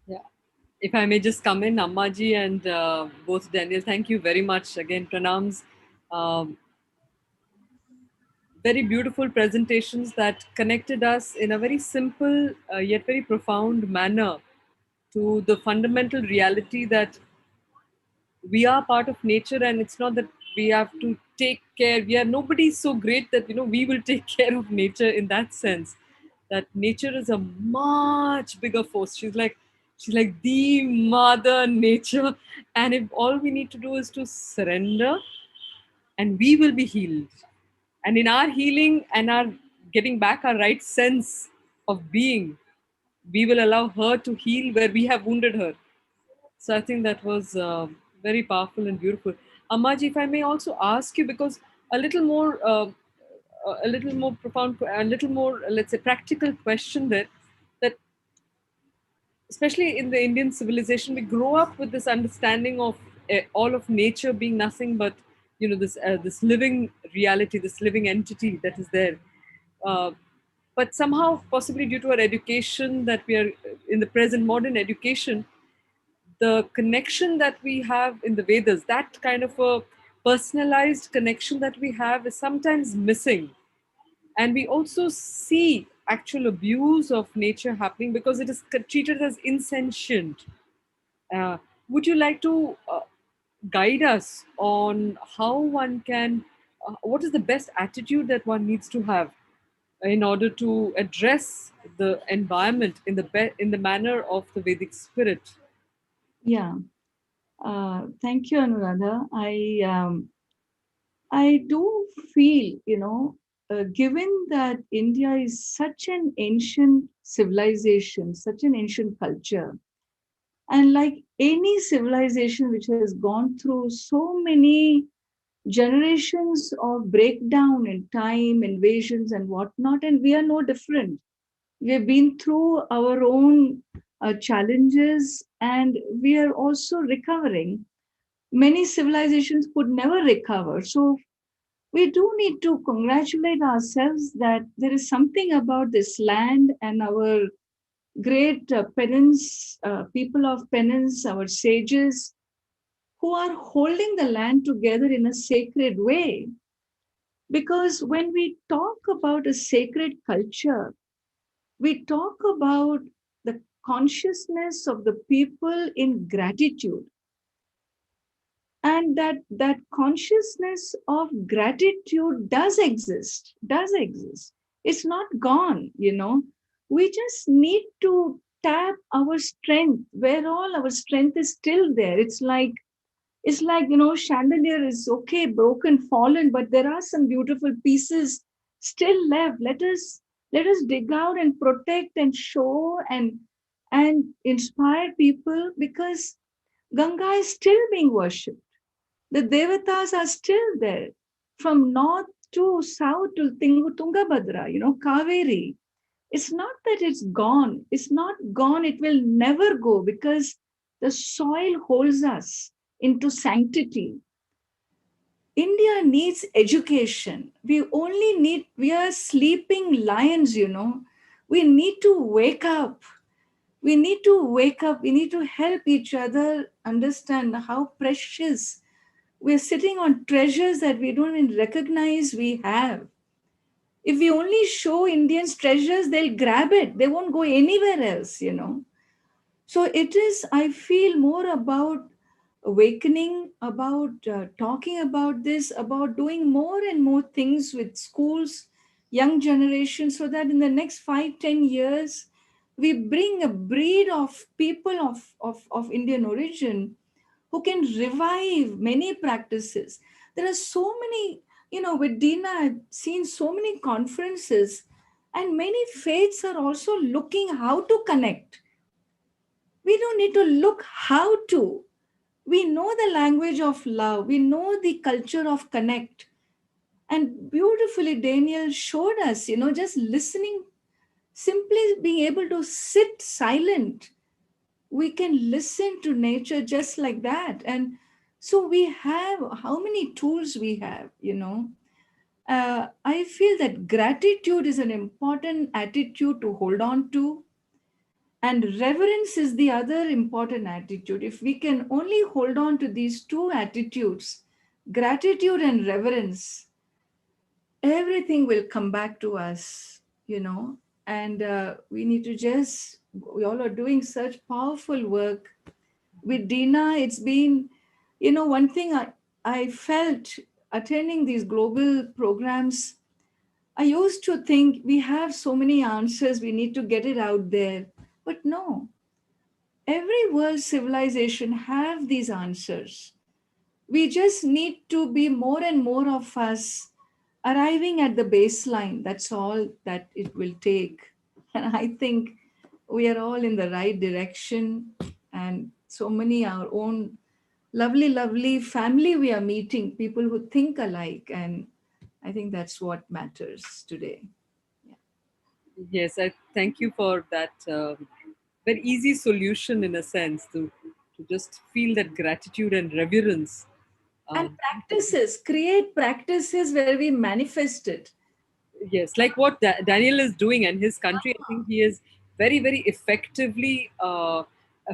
S5: Yeah. If I may just come in, Ammaji and both Daniel, thank you very much. Again, pranams. Um, very beautiful presentations that connected us in a very simple yet very profound manner to the fundamental reality that we are part of nature, and it's not that we have to take care. We are nobody so great that we will take care of nature in that sense. That nature is a much bigger force. She's like the mother nature, and if all we need to do is to surrender, and we will be healed. And in our healing and our getting back our right sense of being, we will allow her to heal where we have wounded her. So I think that was very powerful and beautiful. Ammaji, if I may also ask you, because a little more, a little more profound, a little more, let's say, practical question there, that especially in the Indian civilization, we grow up with this understanding of all of nature being nothing but this living reality, this living entity that is there. Uh, but somehow, possibly due to our education, that we are in the present modern education, the connection that we have in the Vedas, that kind of a personalized connection that we have, is sometimes missing. And we also see actual abuse of nature happening because it is treated as insentient. Uh, would you like to guide us on how one can, what is the best attitude that one needs to have in order to address the environment in in the manner of the Vedic spirit?
S3: Yeah. Thank you, Anuradha. I do feel, given that India is such an ancient civilization, such an ancient culture, and like any civilization which has gone through so many generations of breakdown in time, invasions, and whatnot, and we are no different. We have been through our own challenges, and we are also recovering. Many civilizations could never recover. So we do need to congratulate ourselves that there is something about this land and our great penance, people of penance, our sages, who are holding the land together in a sacred way. Because when we talk about a sacred culture, we talk about the consciousness of the people in gratitude, and that consciousness of gratitude does exist. It's not gone. We just need to tap our strength where all our strength is still there. It's like chandelier is okay, broken, fallen, but there are some beautiful pieces still left. Let us dig out and protect and show and inspire people, because Ganga is still being worshipped. The devatas are still there, from north to south to Tungabhadra, Kaveri. It's not that it's gone. It's not gone. It will never go, because the soil holds us into sanctity. India needs education. We are sleeping lions. We need to wake up. We need to wake up. We need to help each other understand how precious. We're sitting on treasures that we don't even recognize we have. If we only show Indians treasures, they'll grab it. They won't go anywhere else. So it is, I feel, more about awakening, about talking about this, about doing more and more things with schools, young generation, so that in the next 5, 10 years, we bring a breed of people of Indian origin who can revive many practices. There are so many, with Dina, I've seen so many conferences, and many faiths are also looking how to connect. We don't need to look how to. We know the language of love, we know the culture of connect. And beautifully, Daniel showed us, just listening, simply being able to sit silent, we can listen to nature just like that. And so we have how many tools we have. I feel that gratitude is an important attitude to hold on to, and reverence is the other important attitude. If we can only hold on to these two attitudes, gratitude and reverence, everything will come back to us. And we need to just, we all are doing such powerful work. With Dina, it's been, one thing I felt attending these global programs, I used to think we have so many answers, we need to get it out there. But no, every world civilization have these answers. We just need to be more and more of us arriving at the baseline. That's all that it will take. And I think we are all in the right direction. And so many our own lovely, lovely family we are meeting, people who think alike. And I think that's what matters today.
S5: Yes, I thank you for that very easy solution in a sense to just feel that gratitude and reverence.
S3: And
S5: Um,
S3: practices, create practices where we manifest it.
S5: yes, like what Daniel is doing and his country, I think he is very, very effectively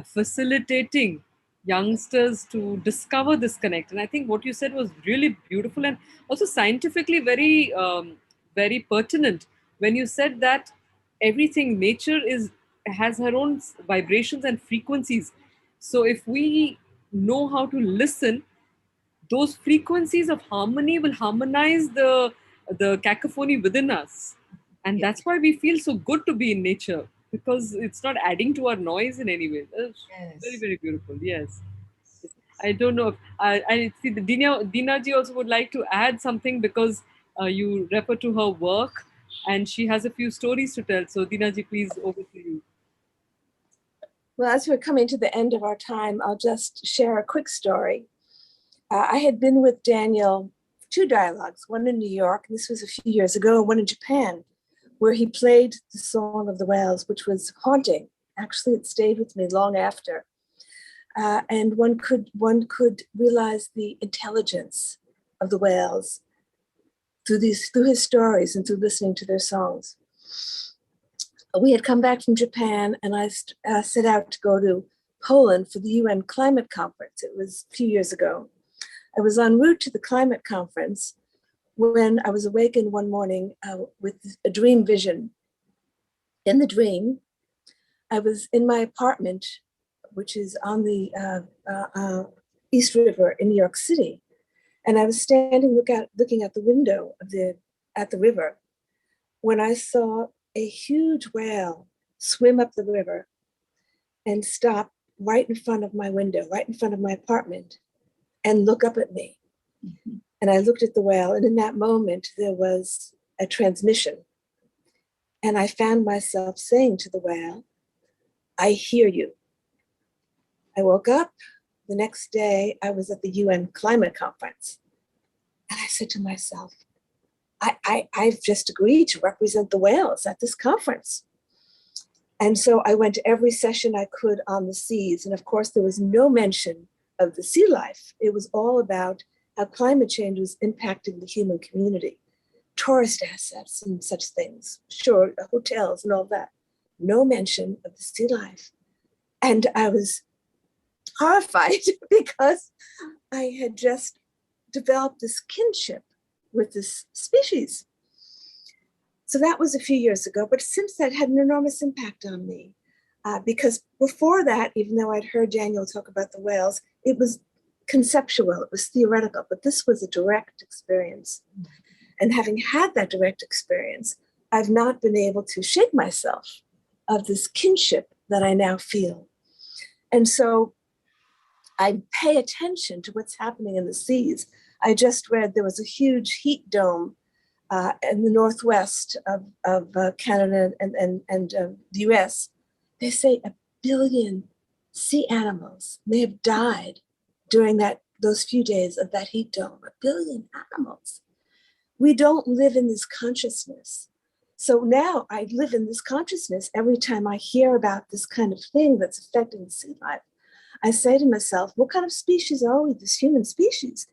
S5: facilitating youngsters to discover this connect. And I think what you said was really beautiful and also scientifically very, very pertinent when you said that everything, nature is has her own vibrations and frequencies. So if we know how to listen, those frequencies of harmony will harmonize the cacophony within us, and
S3: Yeah.
S5: that's why we feel so good to be in nature, because it's not adding to our noise in any way. That's very,
S3: Yes.
S5: very beautiful. Yes. Yes. I don't know if I see the Dina ji also would like to add something, because you refer to her work and she has a few stories to tell. So Dina ji, please, over to you.
S2: Well, as we're coming to the end of our time, I'll just share a quick story. I had been with Daniel, 2 dialogues, one in New York, and this was a few years ago, and one in Japan, where he played the Song of the Whales, which was haunting. Actually, it stayed with me long after. And one could realize the intelligence of the whales through his stories and through listening to their songs. We had come back from Japan, and I set out to go to Poland for the UN climate conference. It was a few years ago. I was en route to the climate conference when I was awakened one morning with a dream vision. In the dream, I was in my apartment, which is on the East River in New York City, and I was standing looking at the window at the river, when I saw a huge whale swim up the river and stop right in front of my window, right in front of my apartment, and look up at me. Mm-hmm. And I looked at the whale, and in that moment, there was a transmission. And I found myself saying to the whale, "I hear you." I woke up. The next day, I was at the UN climate conference. And I said to myself, I've just agreed to represent the whales at this conference. And so I went to every session I could on the seas. And of course, there was no mention of the sea life. It was all about how climate change was impacting the human community, tourist assets and such things, sure, hotels and all that. No mention of the sea life. And I was horrified because I had just developed this kinship with this species. So that was a few years ago, but since that had an enormous impact on me, because before that, even though I'd heard Daniel talk about the whales, it was conceptual, it was theoretical, but this was a direct experience. And having had that direct experience, I've not been able to shake myself of this kinship that I now feel. And so I pay attention to what's happening in the seas. I just read there was a huge heat dome in the northwest of Canada and the US. They say 1 billion sea animals may have died during those few days of that heat dome. 1 billion animals. We don't live in this consciousness. So now I live in this consciousness every time I hear about this kind of thing that's affecting sea life. I say to myself, what kind of species are we, this human species,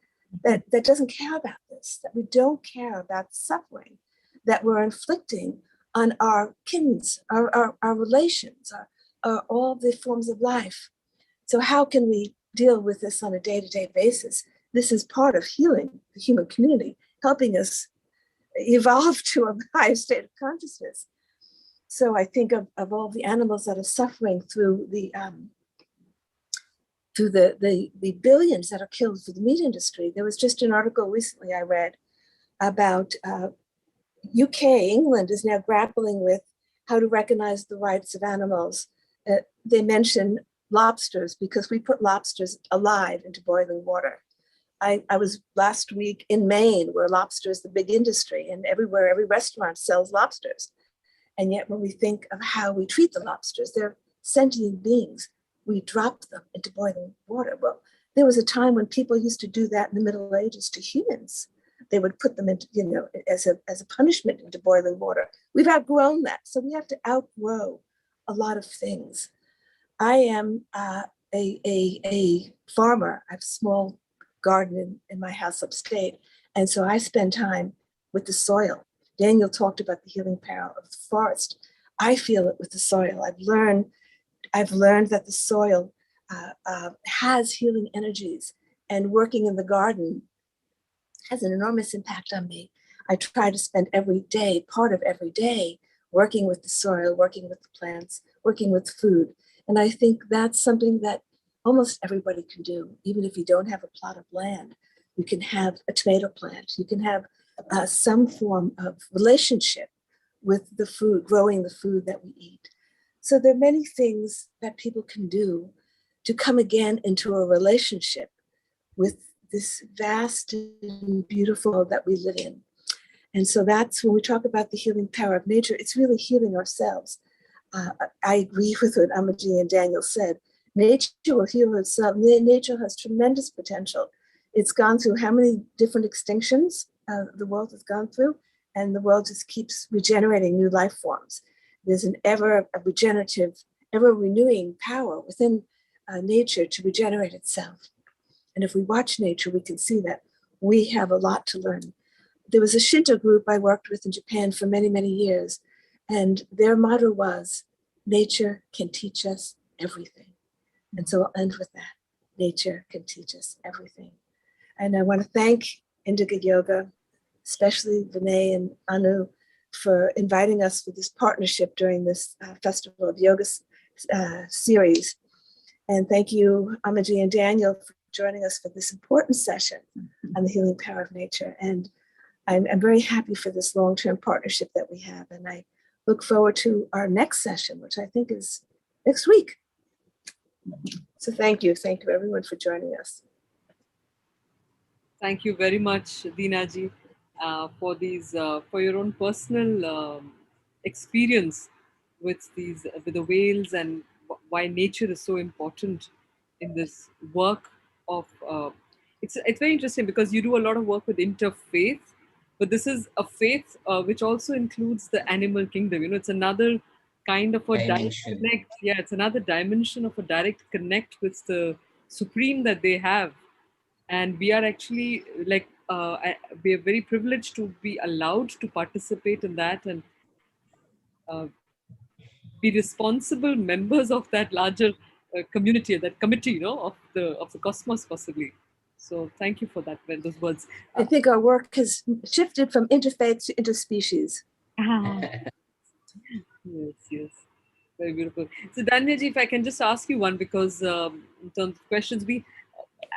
S2: that doesn't care about this, that we don't care about the suffering that we're inflicting on our kins, our relations, all the forms of life. So how can we deal with this on a day-to-day basis? This is part of healing the human community, helping us evolve to a higher state of consciousness. So I think of all the animals that are suffering through the billions that are killed through the meat industry. There was just an article recently I read about UK, England is now grappling with how to recognize the rights of animals. They mention lobsters because we put lobsters alive into boiling water. I was last week in Maine, where lobster is the big industry, and everywhere, every restaurant sells lobsters. And yet when we think of how we treat the lobsters, they're sentient beings. We drop them into boiling water. Well, there was a time when people used to do that in the Middle Ages to humans. They would put them into, as a punishment into boiling water. We've outgrown that. So we have to outgrow a lot of things. I am a farmer. I have a small garden in my house upstate. And so I spend time with the soil. Daniel talked about the healing power of the forest. I feel it with the soil. I've learned that the soil has healing energies, and working in the garden has an enormous impact on me. I try to spend part of every day, working with the soil, working with the plants, working with food. And I think that's something that almost everybody can do. Even if you don't have a plot of land, you can have a tomato plant. You can have some form of relationship with the food, growing the food that we eat. So there are many things that people can do to come again into a relationship with this vast and beautiful world that we live in. And so that's when we talk about the healing power of nature, it's really healing ourselves. I agree with what Amaji and Daniel said. Nature will heal itself. Nature has tremendous potential. It's gone through how many different extinctions the world has gone through, and the world just keeps regenerating new life forms. There's an ever regenerative, ever renewing power within nature to regenerate itself. And if we watch nature, we can see that we have a lot to learn. There was a Shinto group I worked with in Japan for many, many years, and their motto was, nature can teach us everything. And so I'll end with that. Nature can teach us everything. And I want to thank Indigo Yoga, especially Vinay and Anu, for inviting us for this partnership during this Festival of Yoga series. And thank you, Amaji and Daniel, for joining us for this important session on the healing power of nature. And I'm very happy for this long-term partnership that we have. And I look forward to our next session, which I think is next week. So thank you everyone for joining us.
S5: Thank you very much, Deenaji, for for your own personal experience with the whales, and why nature is so important in this work of. It's very interesting because you do a lot of work with interfaith, but this is a faith which also includes the animal kingdom. It's another kind of a direct
S1: Dimension.
S5: connect. Yeah, it's another dimension of a direct connect with the supreme that they have. And we are actually we are very privileged to be allowed to participate in that, and uh, be responsible members of that larger community, that committee, of the cosmos, possibly. So thank you for that, those words.
S2: I think our work has shifted from interfaith to interspecies.
S5: Yes, yes. Very beautiful. So, Danyaji, if I can just ask you one, because in terms of questions,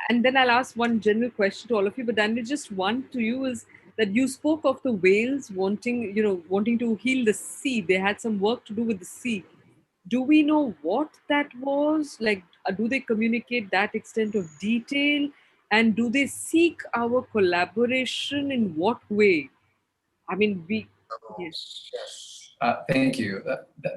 S5: and then I'll ask one general question to all of you. But Daniel, just one to you is that you spoke of the whales wanting to heal the sea. They had some work to do with the sea. Do we know what that was? Like, do they communicate that extent of detail? And do they seek our collaboration in what way? I mean, yes.
S4: Yes. Thank you.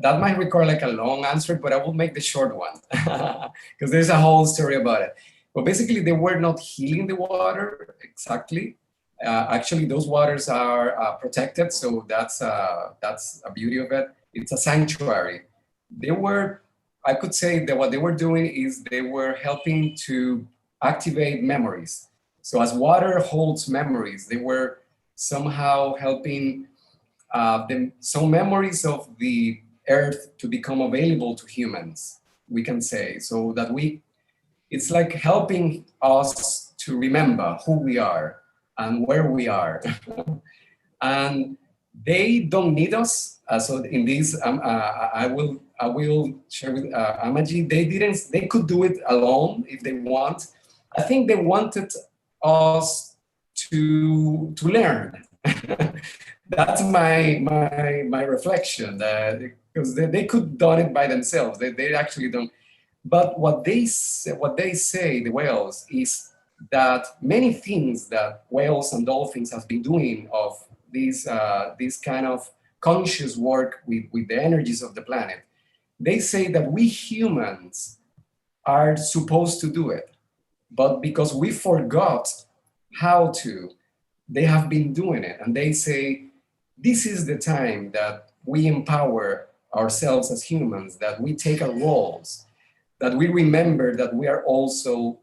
S4: That might require like a long answer, but I will make the short one because there's a whole story about it. But basically, they were not healing the water exactly. Actually, those waters are protected, so that's a beauty of it. It's a sanctuary. They were, I could say that what they were doing is they were helping to activate memories. So as water holds memories, they were somehow helping some memories of the earth to become available to humans, we can say, so that it's like helping us to remember who we are and where we are. And they don't need us. So in this, I will share with Amaji. They could do it alone if they want. I think they wanted us to learn. That's my reflection. Because they could done it by themselves. They actually don't. But what they say, the whales, is that many things that whales and dolphins have been doing of this kind of conscious work with the energies of the planet, they say that we humans are supposed to do it, but because we forgot how to, they have been doing it. And they say this is the time that we empower ourselves as humans, that we take our roles, that we remember that we are also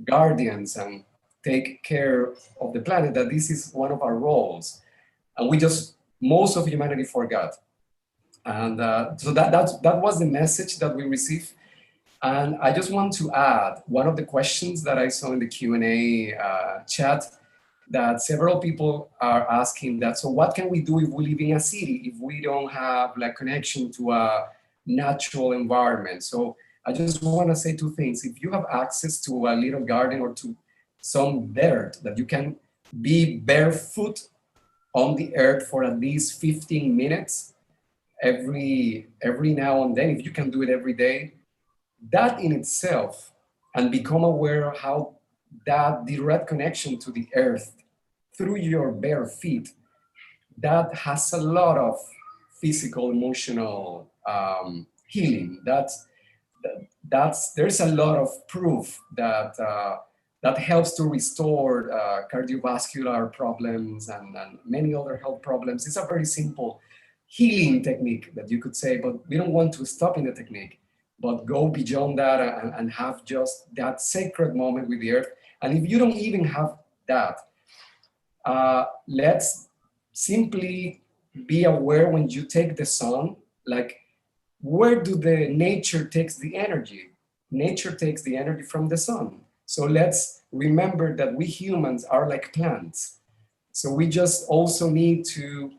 S4: guardians and take care of the planet, that this is one of our roles. And most of humanity forgot. And so that was the message that we received. And I just want to add one of the questions that I saw in the Q&A chat, that several people are asking that, so what can we do if we live in a city, if we don't have like connection to a natural environment? So I just want to say two things. If you have access to a little garden or to some dirt that you can be barefoot on the earth for at least 15 minutes every now and then, if you can do it every day, that in itself, and become aware of how that direct connection to the earth through your bare feet, that has a lot of physical, emotional healing. There's a lot of proof that helps to restore cardiovascular problems and many other health problems. It's a very simple healing technique that you could say, but we don't want to stop in the technique, but go beyond that and have just that sacred moment with the earth. And if you don't even have that, let's simply be aware when you take the sun, like, where do the nature takes the energy? Nature takes the energy from the sun. So let's remember that we humans are like plants. So we just also need to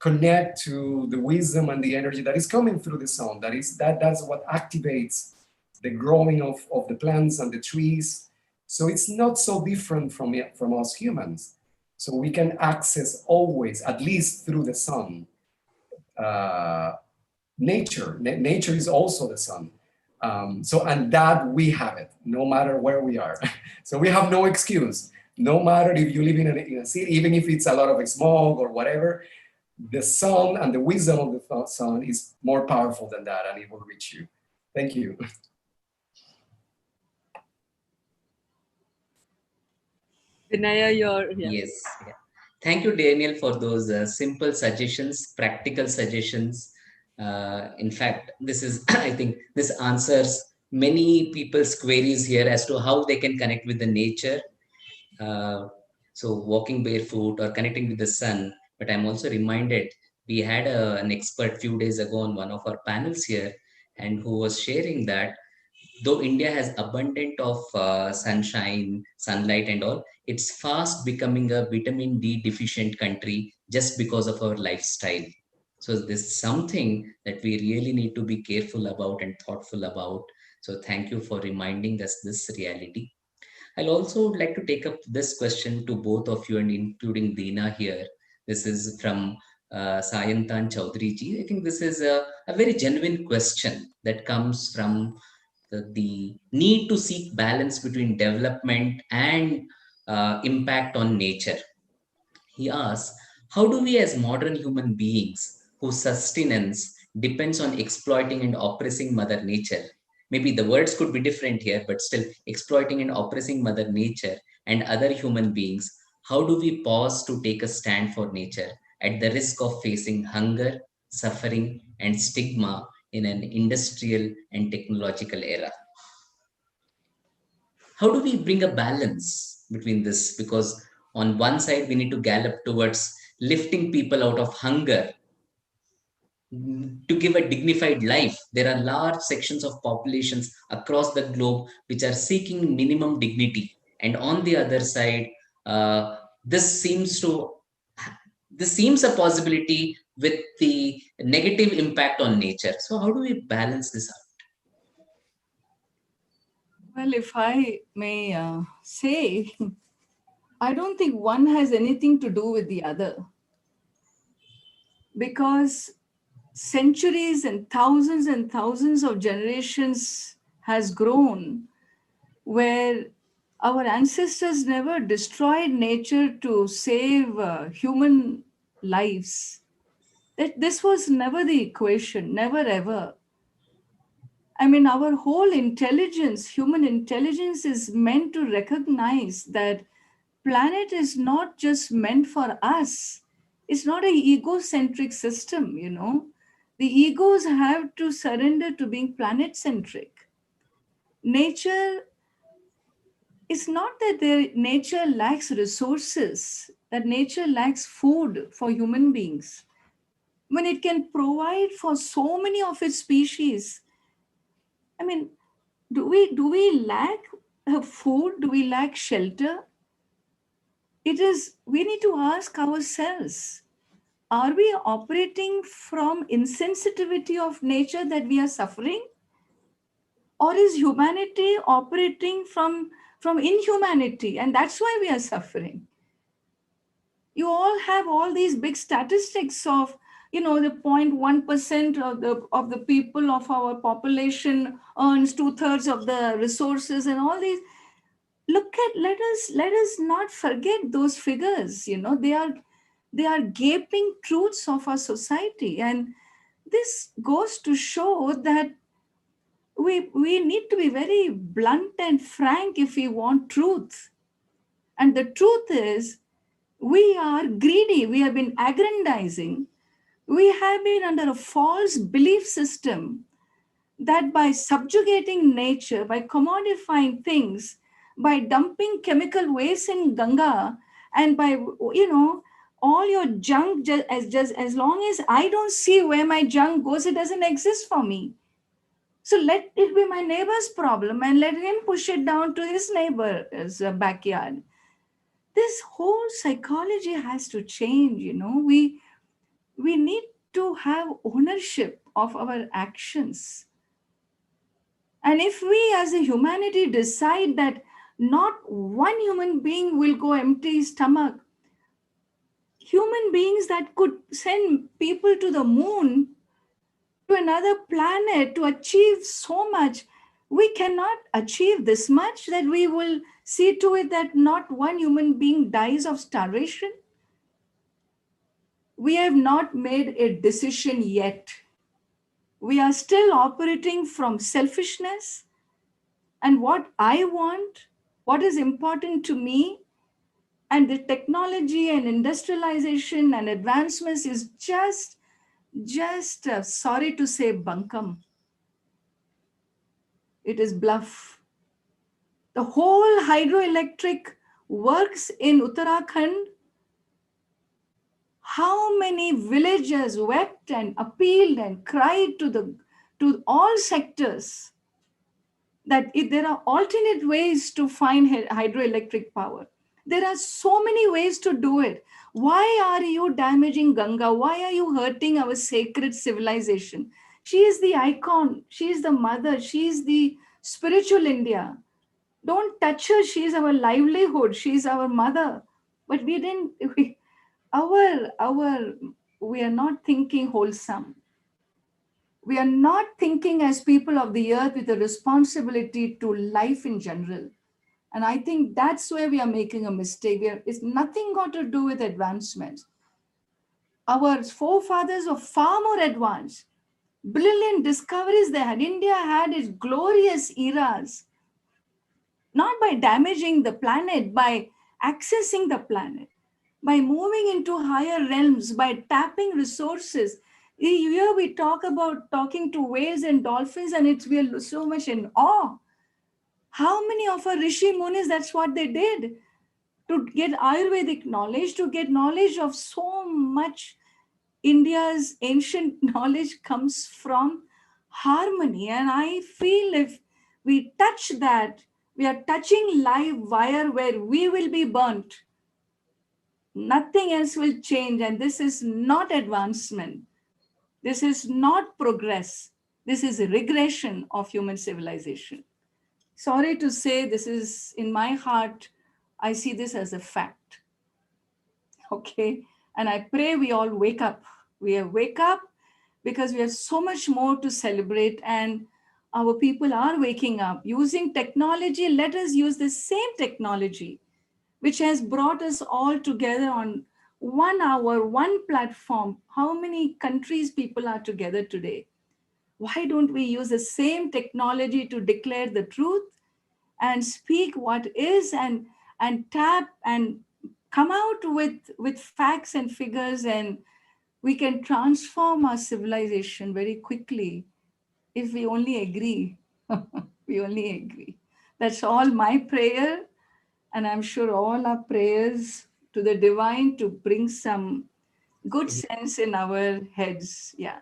S4: connect to the wisdom and the energy that is coming through the sun. That's what activates the growing of the plants and the trees. So it's not so different from us humans. So we can access always, at least through the sun, nature. Nature is also the sun. And that we have it, no matter where we are. So we have no excuse. No matter if you live in a city, even if it's a lot of smog or whatever, the sun and the wisdom of the sun is more powerful than that, and it will reach you. Thank you.
S5: Vinaya, yeah.
S1: Yes. Yeah. Thank you, Daniel, for those simple suggestions, practical suggestions. In fact, this is, I think, this answers many people's queries here as to how they can connect with the nature. So walking barefoot or connecting with the sun. But I'm also reminded, we had an expert few days ago on one of our panels here, and who was sharing that though India has abundant of sunshine, sunlight and all, it's fast becoming a vitamin D deficient country just because of our lifestyle. So this is something that we really need to be careful about and thoughtful about. So thank you for reminding us this reality. I'll also like to take up this question to both of you and including Dina here. This is from Sayantan Chaudhary ji. I think this is a very genuine question that comes from the need to seek balance between development and impact on nature. He asks, how do we as modern human beings whose sustenance depends on exploiting and oppressing Mother Nature, maybe the words could be different here, but still exploiting and oppressing Mother Nature and other human beings, how do we pause to take a stand for nature at the risk of facing hunger, suffering, and stigma in an industrial and technological era? How do we bring a balance between this? Because on one side, we need to gallop towards lifting people out of hunger to give a dignified life. There are large sections of populations across the globe which are seeking minimum dignity. And on the other side, uh, this seems to this seems a possibility with the negative impact on nature. So how do we balance this out?
S3: Well, if I may say, I don't think one has anything to do with the other, because centuries and thousands of generations has grown where our ancestors never destroyed nature to save human lives. That this was never the equation, never ever. I mean, our whole intelligence, human intelligence, is meant to recognize that planet is not just meant for us. It's not an egocentric system, you know. The egos have to surrender to being planet centric. Nature, it's not that nature lacks resources, that nature lacks food for human beings. When it can provide for so many of its species, I mean, do we lack food? Do we lack shelter? It is, we need to ask ourselves, are we operating from insensitivity of nature that we are suffering? Or is humanity operating from inhumanity and that's why we are suffering? You all have all these big statistics of, you know, the 0.1% of the people of our population earns two-thirds of the resources and all these. Let us not forget those figures. You know, they are gaping truths of our society, and this goes to show that we need to be very blunt and frank if we want truth. And the truth is, we are greedy, we have been aggrandizing, we have been under a false belief system that by subjugating nature, by commodifying things, by dumping chemical waste in Ganga, and by, you know, all your junk, just as long as I don't see where my junk goes, it doesn't exist for me. So let it be my neighbor's problem and let him push it down to his neighbor's backyard. This whole psychology has to change. You know, we need to have ownership of our actions. And if we as a humanity decide that not one human being will go empty stomach, human beings that could send people to the moon, to another planet, to achieve so much, we cannot achieve this much that we will see to it that not one human being dies of starvation. We have not made a decision yet. We are still operating from selfishness and what I want, what is important to me, and the technology and industrialization and advancements is just sorry to say bunkum. It is bluff. The whole hydroelectric works in Uttarakhand. How many villagers wept and appealed and cried to all sectors that if there are alternate ways to find hydroelectric power. There are so many ways to do it. Why are you damaging Ganga? Why are you hurting our sacred civilization? She is the icon. She is the mother. She is the spiritual India. Don't touch her. She is our livelihood. She is our mother. But we didn't. Our we are not thinking wholesome. We are not thinking as people of the earth with a responsibility to life in general. And I think that's where we are making a mistake. It's nothing got to do with advancement. Our forefathers were far more advanced. Brilliant discoveries they had. India had its glorious eras, not by damaging the planet, by accessing the planet, by moving into higher realms, by tapping resources. Here we talk about talking to whales and dolphins, and we are so much in awe. How many of our Rishi Munis, that's what they did to get Ayurvedic knowledge, to get knowledge of so much. India's ancient knowledge comes from harmony. And I feel if we touch that, we are touching live wire where we will be burnt. Nothing else will change. And this is not advancement. This is not progress. This is a regression of human civilization. Sorry to say, this is in my heart, I see this as a fact. Okay. And I pray we all wake up. We wake up because we have so much more to celebrate, and our people are waking up. Using technology, let us use the same technology which has brought us all together on 1 hour, one platform. How many countries people are together today? Why don't we use the same technology to declare the truth and speak what is, and tap and come out with facts and figures, and we can transform our civilization very quickly if we only agree. We only agree. That's all my prayer. And I'm sure all our prayers to the divine to bring some good sense in our heads. Yeah,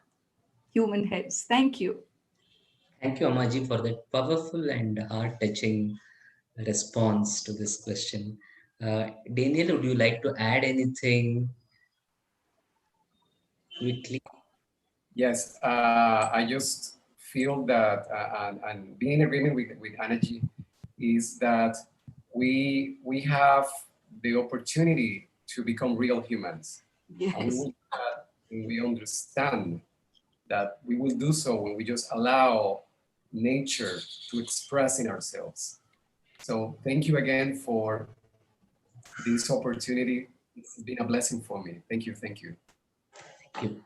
S3: human heads. Thank you.
S1: Thank you, Amaji, for that powerful and heart-touching response to this question. Daniel, would you like to add anything quickly?
S4: Yes, I just feel that, and being in agreement with energy, is that we have the opportunity to become real humans. And we
S3: Yes.
S4: will do that when we understand that we will do so when we just allow nature to express in ourselves. So thank you again for this opportunity. It's been a blessing for me. Thank you. Thank you.
S1: Thank you.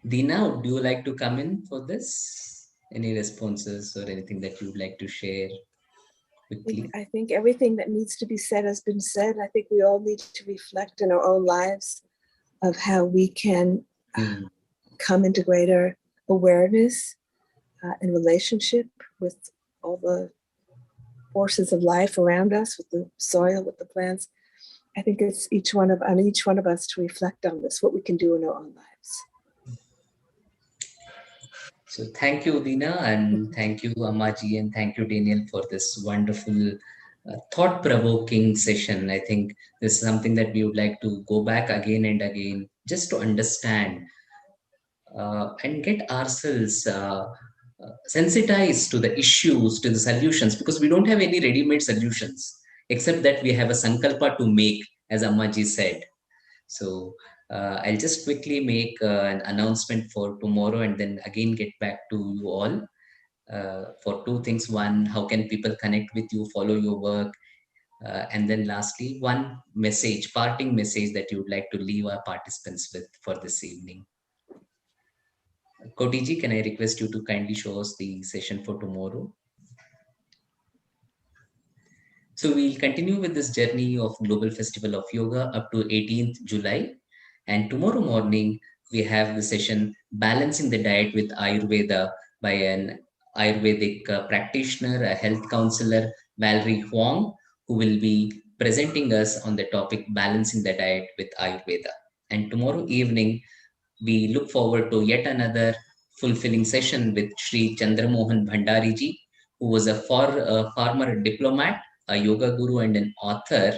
S1: Dina, would you like to come in for this? Any responses or anything that you would like to share quickly?
S2: I think everything that needs to be said has been said. I think we all need to reflect in our own lives of how we can come into greater awareness and relationship with all the forces of life around us, with the soil, with the plants. I think it's on each one of us to reflect on this, what we can do in our own lives.
S1: So thank you, Dina, and thank you, Amaji, and thank you, Daniel, for this wonderful, thought-provoking session. I think this is something that we would like to go back again and again, just to understand and get ourselves sensitized to the issues, to the solutions, because we don't have any ready-made solutions, except that we have a sankalpa to make, as Ammaji said. So I'll just quickly make an announcement for tomorrow and then again get back to you all for two things. One, how can people connect with you, follow your work? And then lastly, one message, parting message that you would like to leave our participants with for this evening. Kotiji, can I request you to kindly show us the session for tomorrow? So we'll continue with this journey of Global Festival of Yoga up to 18th July. And tomorrow morning, we have the session Balancing the Diet with Ayurveda by an Ayurvedic practitioner, a health counselor, Valerie Huang, who will be presenting us on the topic Balancing the Diet with Ayurveda. And tomorrow evening, we look forward to yet another fulfilling session with Sri Chandramohan Bhandariji, who was a former diplomat, a yoga guru, and an author.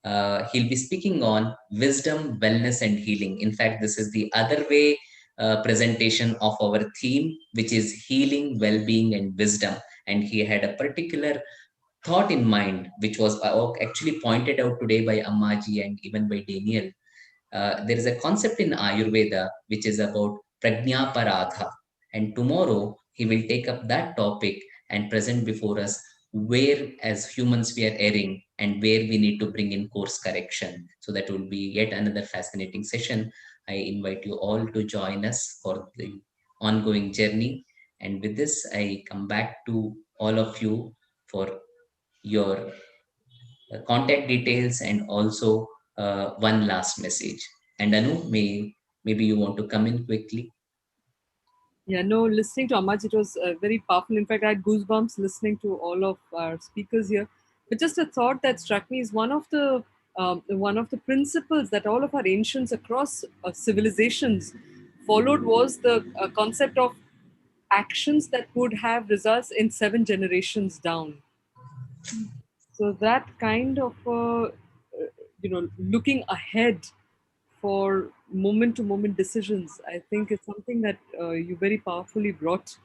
S1: He'll be speaking on wisdom, wellness, and healing. In fact, this is the other way presentation of our theme, which is healing, well-being, and wisdom. And he had a particular thought in mind, which was actually pointed out today by Ammaji and even by Daniel. There is a concept in Ayurveda which is about Prajna Paradha. And tomorrow he will take up that topic and present before us where as humans we are erring and where we need to bring in course correction. So that will be yet another fascinating session. I invite you all to join us for the ongoing journey. And with this, I come back to all of you for your contact details and also one last message. And Anu, maybe you want to come in quickly.
S5: Yeah, no, listening to Amaj, it was very powerful. In fact, I had goosebumps listening to all of our speakers here. But just a thought that struck me is one of the principles that all of our ancients across civilizations followed was the concept of actions that would have results in 7 generations down. So that kind of looking ahead for moment to moment decisions, I think is something that you very powerfully brought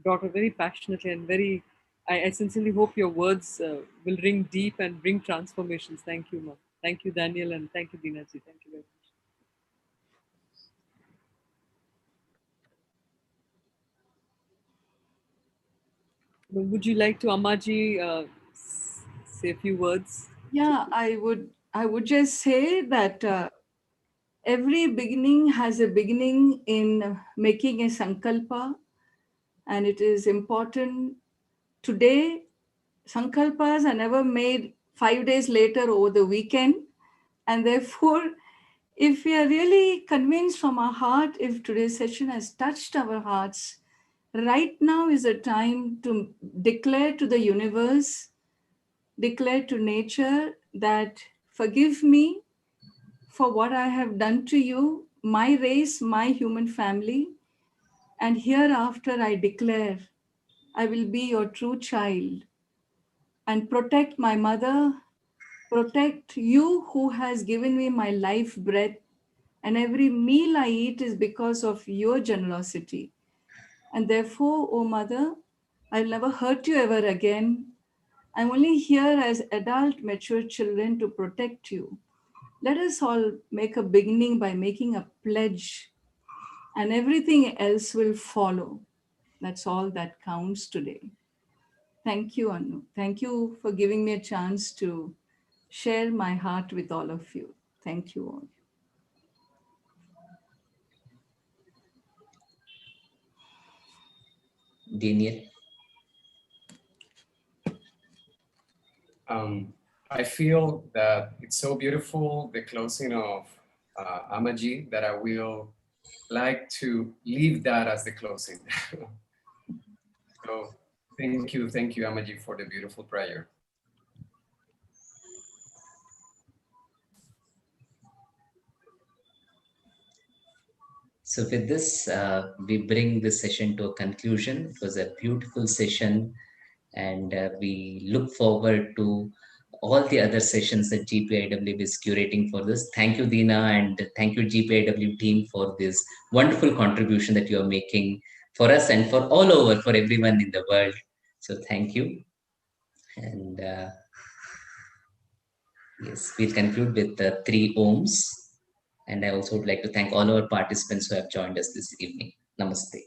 S5: up very passionately and very. I sincerely hope your words will ring deep and bring transformations. Thank you, Ma. Thank you, Daniel, and thank you, Dinaji. Thank you very much. Would you like to, Amaji, say a few words?
S3: Yeah, I would just say that every beginning has a beginning in making a sankalpa, and it is important. Today, sankalpas are never made 5 days later over the weekend, and therefore, if we are really convinced from our heart, if today's session has touched our hearts, right now is a time to declare to the universe, declare to nature that forgive me for what I have done to you, my race, my human family. And hereafter, I declare I will be your true child and protect my mother, protect you who has given me my life breath. And every meal I eat is because of your generosity. And therefore, oh mother, I'll never hurt you ever again. I'm only here as adult, mature children to protect you. Let us all make a beginning by making a pledge, and everything else will follow. That's all that counts today. Thank you, Anu. Thank you for giving me a chance to share my heart with all of you. Thank you all.
S1: Daniel.
S4: I feel that it's so beautiful, the closing of Amaji, that I will like to leave that as the closing. So thank you, Amaji, for the beautiful prayer.
S1: So with this, we bring this session to a conclusion. It was a beautiful session, and we look forward to all the other sessions that GPIW is curating for this. Thank you, Dina, and thank you, GPIW team, for this wonderful contribution that you are making for us and for all over, for everyone in the world. So thank you. And yes, we'll conclude with the 3 ohms. And I also would like to thank all our participants who have joined us this evening. Namaste.